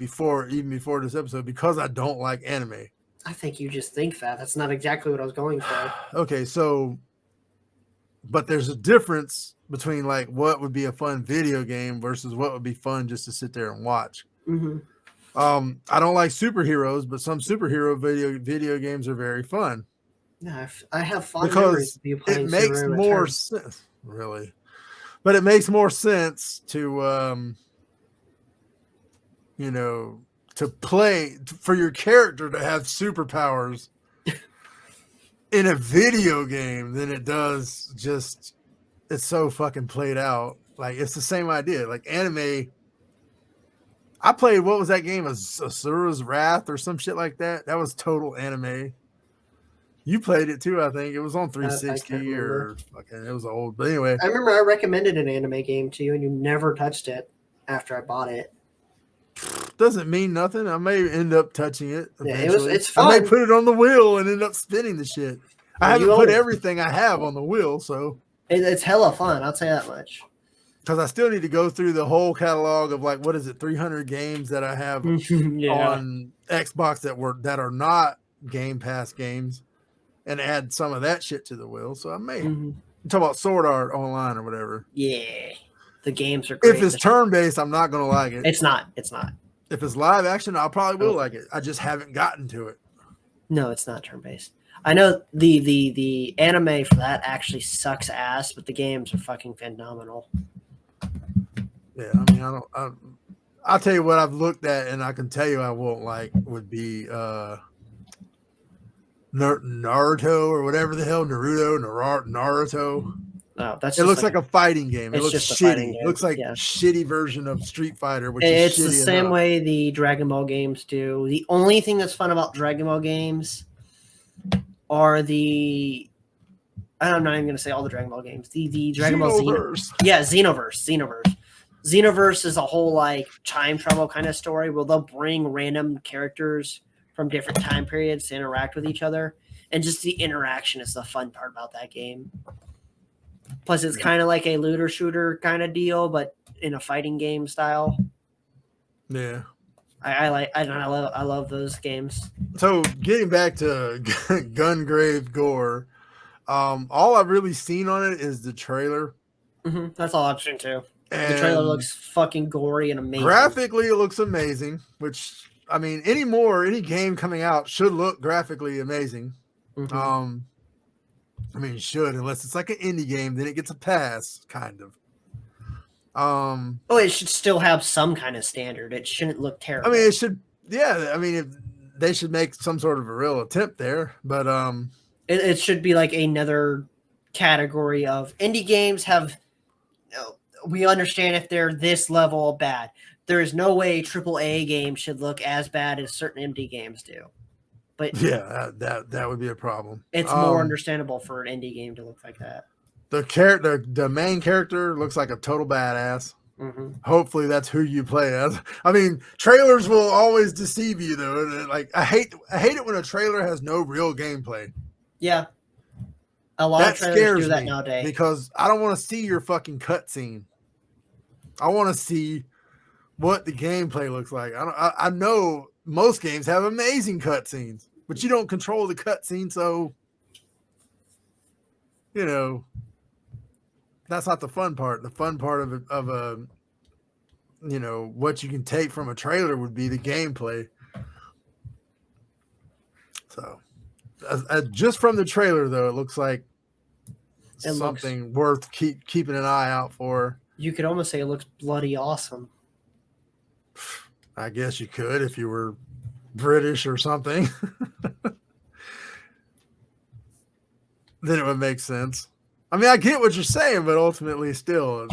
before this episode, because I don't like anime. I think you just think that. That's not exactly what I was going for. Okay, so, but there's a difference between like what would be a fun video game versus what would be fun just to sit there and watch. Mm-hmm. I don't like superheroes, but some superhero video games are very fun. Yeah, I have fun memories of you playing. It makes more sense, really. But it makes more sense to, to play for your character to have superpowers in a video game than it does just, it's so fucking played out. Like, it's the same idea. Like, anime, I played, what was that game? Asura's Wrath or some shit like that? That was total anime. You played it too, I think. It was on 360 or fucking, it was old. But anyway. I remember I recommended an anime game to you and you never touched it after I bought it. Doesn't mean nothing. I may end up touching it eventually. Yeah, it's fun. I may put it on the wheel and end up spinning the shit. I haven't put everything I have on the wheel, so. It's hella fun, I'll say that much. Because I still need to go through the whole catalog of 300 games that I have on Xbox that are not Game Pass games, and add some of that shit to the wheel. So I may talk about Sword Art Online or whatever. Yeah, the games are great. If it's turn-based, I'm not going to like it. It's not. If it's live action, I probably will like it. I just haven't gotten to it. No, it's not turn-based. I know the anime for that actually sucks ass, but the games are fucking phenomenal. Yeah, I mean, I'll tell you what I've looked at, and I can tell you I won't like would be Naruto or whatever the hell, Naruto. No, it looks like a fighting game. It looks shitty. It looks like a shitty version of Street Fighter, which it's is the same way the Dragon Ball games do. The only thing that's fun about Dragon Ball games are I'm not even going to say all the Dragon Ball games. The Dragon Ball Xenoverse. Yeah, Xenoverse. Xenoverse is a whole like time travel kind of story where they'll bring random characters from different time periods to interact with each other, and just the interaction is the fun part about that game. Plus, it's kind of like a looter shooter kind of deal, but in a fighting game style. Yeah. I love those games. So getting back to Gungrave Gore, all I've really seen on it is the trailer. That's all I've seen too. And the trailer looks fucking gory and amazing. Graphically, it looks amazing. Which I mean, any game coming out should look graphically amazing. I mean, it should, unless it's like an indie game, then it gets a pass, kind of. It should still have some kind of standard. It shouldn't look terrible. I mean, it should. Yeah, I mean, they should make some sort of a real attempt there, but it should be like another category of indie games have. We understand if they're this level of bad. There is no way AAA games should look as bad as certain indie games do. But yeah, that would be a problem. It's more understandable for an indie game to look like that. The main character looks like a total badass. Hopefully that's who you play as. I mean, trailers will always deceive you though. Like I hate it when a trailer has no real gameplay. Yeah. A lot of trailers do that nowadays. Because I don't want to see your fucking cutscene. I want to see what the gameplay looks like. I know most games have amazing cutscenes, but you don't control the cutscene, so that's not the fun part. The fun part of a what you can take from a trailer would be the gameplay. So, just from the trailer, though, it looks like something worth keeping an eye out for. You could almost say it looks bloody awesome. I guess you could if you were British or something. Then it would make sense. I mean, I get what you're saying, but ultimately still,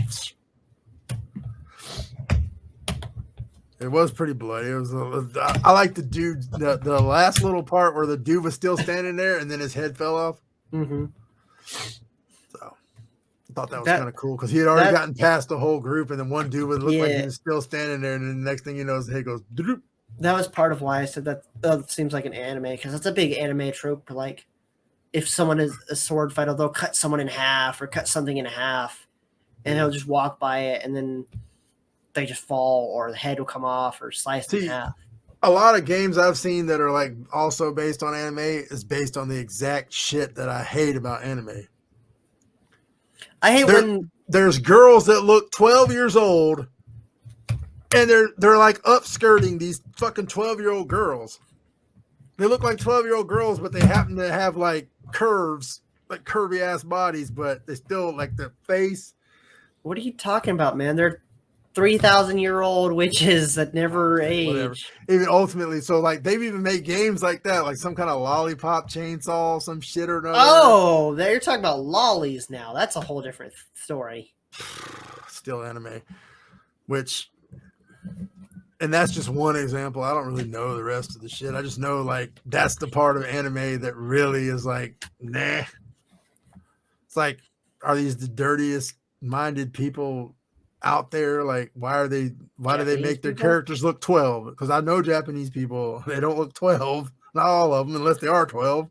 it was pretty bloody. I like the dude, the last little part where the dude was still standing there and then his head fell off. So I thought that was kind of cool because he had already gotten past the whole group, and then one dude would look like he was still standing there, and then the next thing you know, his head goes. Droop. That was part of why I said that seems like an anime, because that's a big anime trope. Like, if someone is a sword fighter, they'll cut someone in half or cut something in half, and they'll just walk by it, and then they just fall, or the head will come off, or sliced in half. A lot of games I've seen that are like also based on anime is based on the exact shit that I hate about anime. I hate when there's girls that look 12 years old, and they're like upskirting these fucking 12-year-old girls. They look like 12-year-old girls, but they happen to have like curves, like curvy ass bodies, but they still like the face. What are you talking about, man? They're 3,000-year-old witches that never age. Whatever. Even ultimately, so like they've even made games like that, like some kind of lollipop chainsaw, some shit or another. Oh, you're talking about lollies now. That's a whole different story. Still anime, and that's just one example. I don't really know the rest of the shit. I just know like that's the part of anime that really is like, nah. It's like, are these the dirtiest minded people out there? Like, why do they make their characters look 12? Because I know Japanese people, they don't look 12. Not all of them, unless they are 12.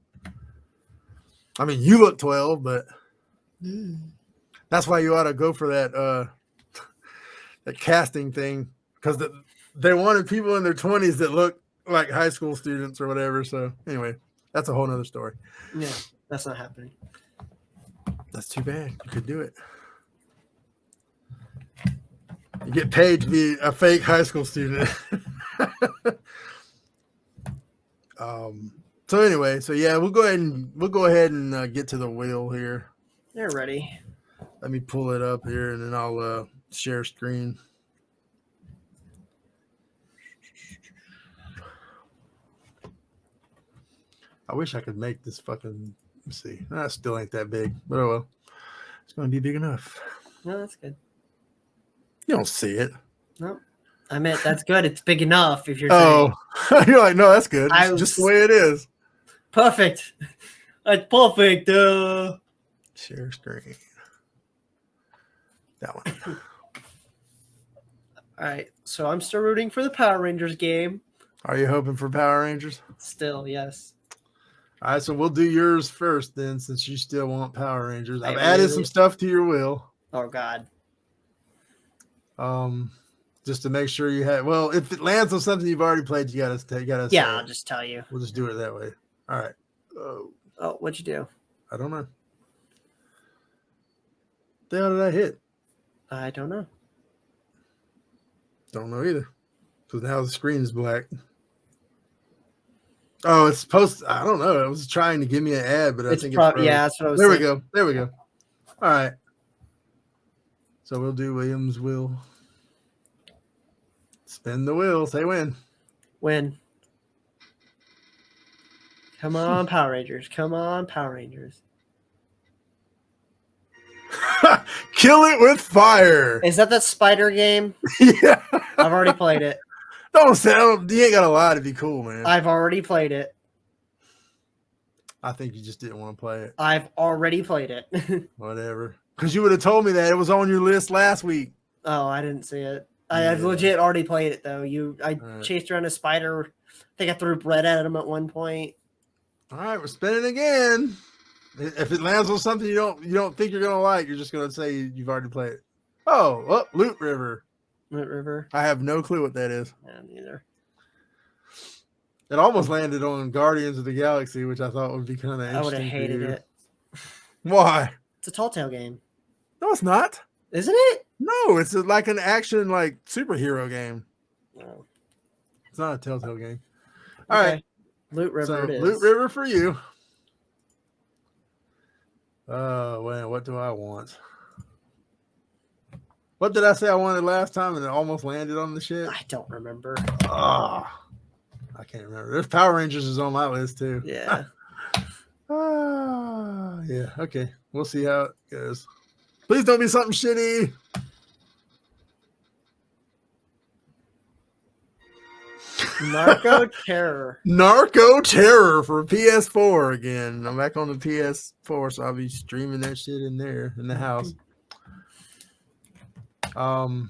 I mean, you look 12, but that's why you ought to go for that that casting thing, because they wanted people in their 20s that look like high school students or whatever. So anyway, that's a whole nother story. Yeah, that's not happening. That's too bad. You could do it. You get paid to be a fake high school student. So anyway, yeah, we'll go ahead and get to the wheel here. They're ready. Let me pull it up here, and then I'll share screen. I wish I could make this fucking. Let's see. That still ain't that big, but oh well. It's going to be big enough. No, that's good. You don't see it. No, I meant that's good. It's big enough. If you're saying. You're like, no, that's good. It's just the way it is. Perfect. That's perfect. Share screen. That one. All right, so I'm still rooting for the Power Rangers game. Are you hoping for Power Rangers? Still, yes. All right, so we'll do yours first then, since you still want Power Rangers. I've I added really- some stuff to your wheel. Oh God. Just to make sure you have. Well, if it lands on something you've already played, you gotta Yeah, say I'll it. just tell you. We'll just do it that way. All right. Oh, what'd you do? I don't know. The hell did I hit? I don't know. Don't know either. Because now the screen is black. Oh, it's supposed. I don't know. It was trying to give me an ad, but I think it's froze. yeah, that's what I was. There we thinking. go. There we go. All right. So we'll do Williams' wheel. Spin the wheel. Say when. When? Come on, Power Rangers. Come on, Power Rangers. Kill it with fire. Is that spider game? Yeah. I've already played it. Don't sound. You ain't got to lie to be cool, man. I've already played it. I think you just didn't want to play it. I've already played it. Whatever. Because you would have told me that it was on your list last week. Oh, I didn't see it. I've legit already played it though. I chased around a spider. I think I threw bread at him at one point. All right, we're spinning again. If it lands on something you don't think you're gonna like, you're just gonna say you've already played it. Oh, Loot River. Loot River. I have no clue what that is. Yeah, neither. It almost landed on Guardians of the Galaxy, which I thought would be kind of interesting. I would have hated it. Why? It's a Telltale game, No, it's not. isn't it? No, it's like an action superhero game. No. It's not a Telltale game. All right. Loot River. So it is. Loot River for you. Oh, man, what do I want? What did I say I wanted last time and it almost landed on the shit? I don't remember. I can't remember. There's Power Rangers is on my list too. Yeah. Yeah. Okay. We'll see how it goes. Please don't be something shitty. Narco Terror. Narco Terror for PS4 again. I'm back on the PS4, so I'll be streaming that shit in there in the house. So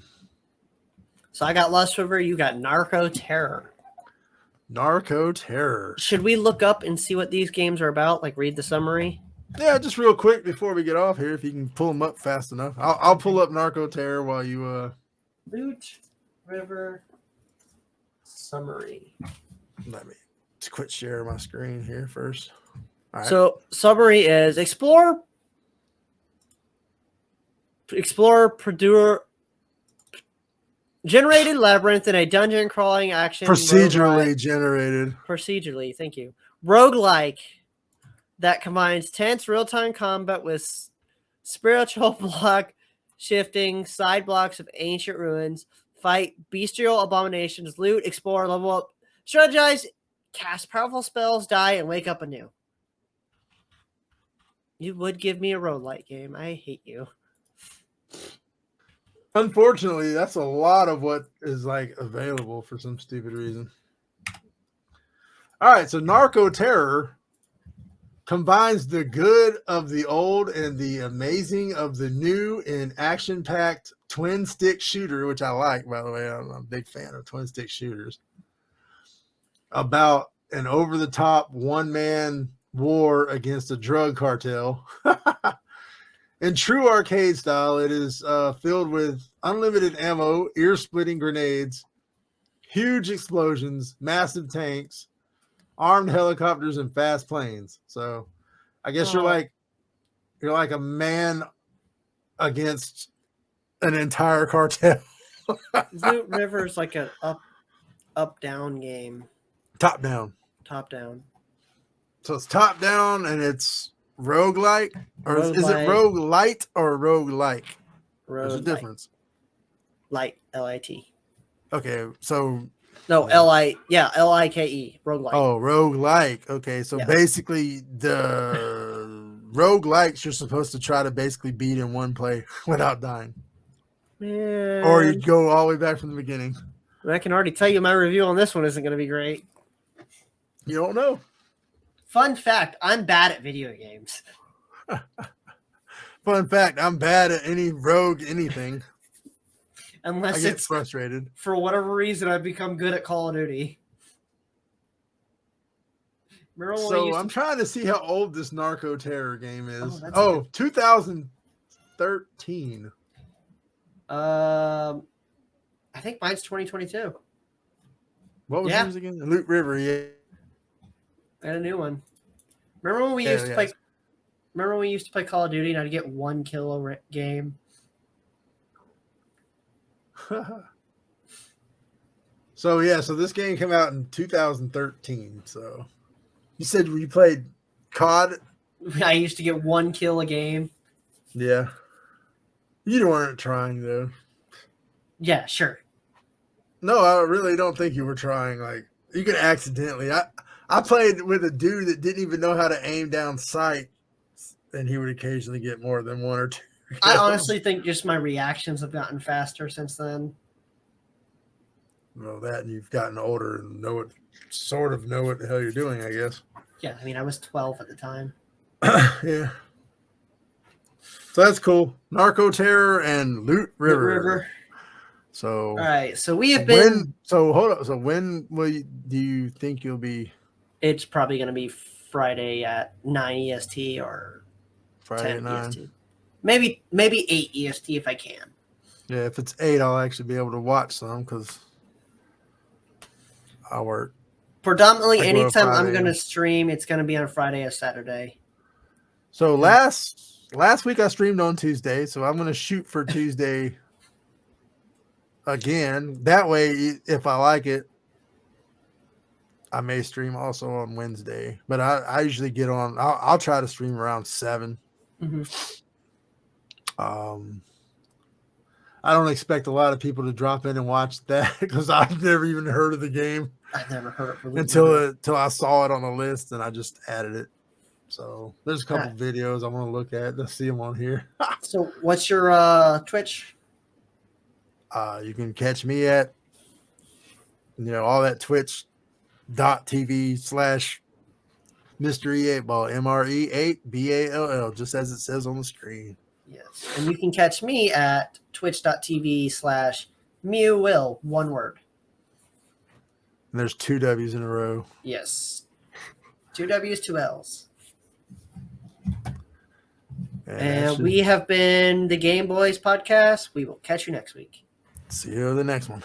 I got Lust River. You got Narco Terror. Narco Terror. Should we look up and see what these games are about? Like read the summary? Yeah, just real quick before we get off here, if you can pull them up fast enough. I'll pull up Narco Terror while you Loot River summary. let me just quit sharing my screen here first. All right. So summary is explore generated labyrinth in a dungeon crawling action procedurally generated. Procedurally, thank you. Roguelike that combines tense real-time combat with spiritual block shifting, side blocks of ancient ruins, fight bestial abominations, loot, explore, level up, strategize, cast powerful spells, die, and wake up anew. You would give me a roguelike game. I hate you. Unfortunately, that's a lot of what is available for some stupid reason. All right, so Narco Terror combines the good of the old and the amazing of the new in action-packed twin stick shooter, which I like, by the way. I'm a big fan of twin stick shooters. About an over-the-top one-man war against a drug cartel. In true arcade style, it is filled with unlimited ammo, ear-splitting grenades, huge explosions, massive tanks, armed helicopters, and fast planes. So, I guess you're like a man against an entire cartel. Loot River is like an up-down game. Top down. Top down. So it's top down and it's roguelike, or is it roguelite or roguelike? There's a difference. Light, L-I-T. Okay, so no, L-I-K-E, roguelike. Oh, roguelike. Okay, so basically the roguelikes you're supposed to try to basically beat in one play without dying. Man. Or you'd go all the way back from the beginning. I can already tell you my review on this one isn't going to be great. You don't know. Fun fact, I'm bad at video games. Fun fact, I'm bad at any rogue anything. I unless get it's frustrated. for whatever reason I've become good at Call of Duty. Remember when we So used I'm trying to see how old this Narco Terror game is. that's Oh, 2013. I think mine's 2022. What was Yeah. yours again? Loot River, yeah. I had a new one. Remember when we used to play? Remember when we used to play Call of Duty and I'd get 1 kill a game? So this game came out in 2013. So you said you played COD? I used to get 1 kill a game. Yeah. You weren't trying though. Yeah, sure. No, I really don't think you were trying. Like you could accidentally. I played with a dude that didn't even know how to aim down sight, and he would occasionally get more than 1 or 2 kills. I honestly think just my reactions have gotten faster since then. Well, that and you've gotten older and know what the hell you're doing, I guess. Yeah, I mean, I was 12 at the time. Yeah. So that's cool. Narco Terror and Loot River. So all right, so we have been. Hold on. So when do you think you'll be? It's probably going to be Friday at 9 EST or Friday 10 at 9. EST. Maybe 8 EST if I can. Yeah, if it's 8, I'll actually be able to watch some because I work. Predominantly, anytime I'm going to stream, it's going to be on Friday or Saturday. So last week I streamed on Tuesday, so I'm going to shoot for Tuesday again. That way, if I like it, I may stream also on Wednesday. But I usually get on. I'll try to stream around 7. Mm-hmm. I don't expect a lot of people to drop in and watch that because I've never even heard of the game. I've never heard of it until I saw it on the list and I just added it. So there's a couple videos I want to look at. Let's see them on here. So what's your Twitch? You can catch me at all that twitch.tv/Mr. 8 Ball MRE8BALL, just as it says on the screen. Yes. And you can catch me at twitch.tv/MewWill, one word. And there's 2 W's in a row. Yes. 2 W's, 2 L's. And we have been the Game Boys Podcast. We will catch you next week. See you in the next one.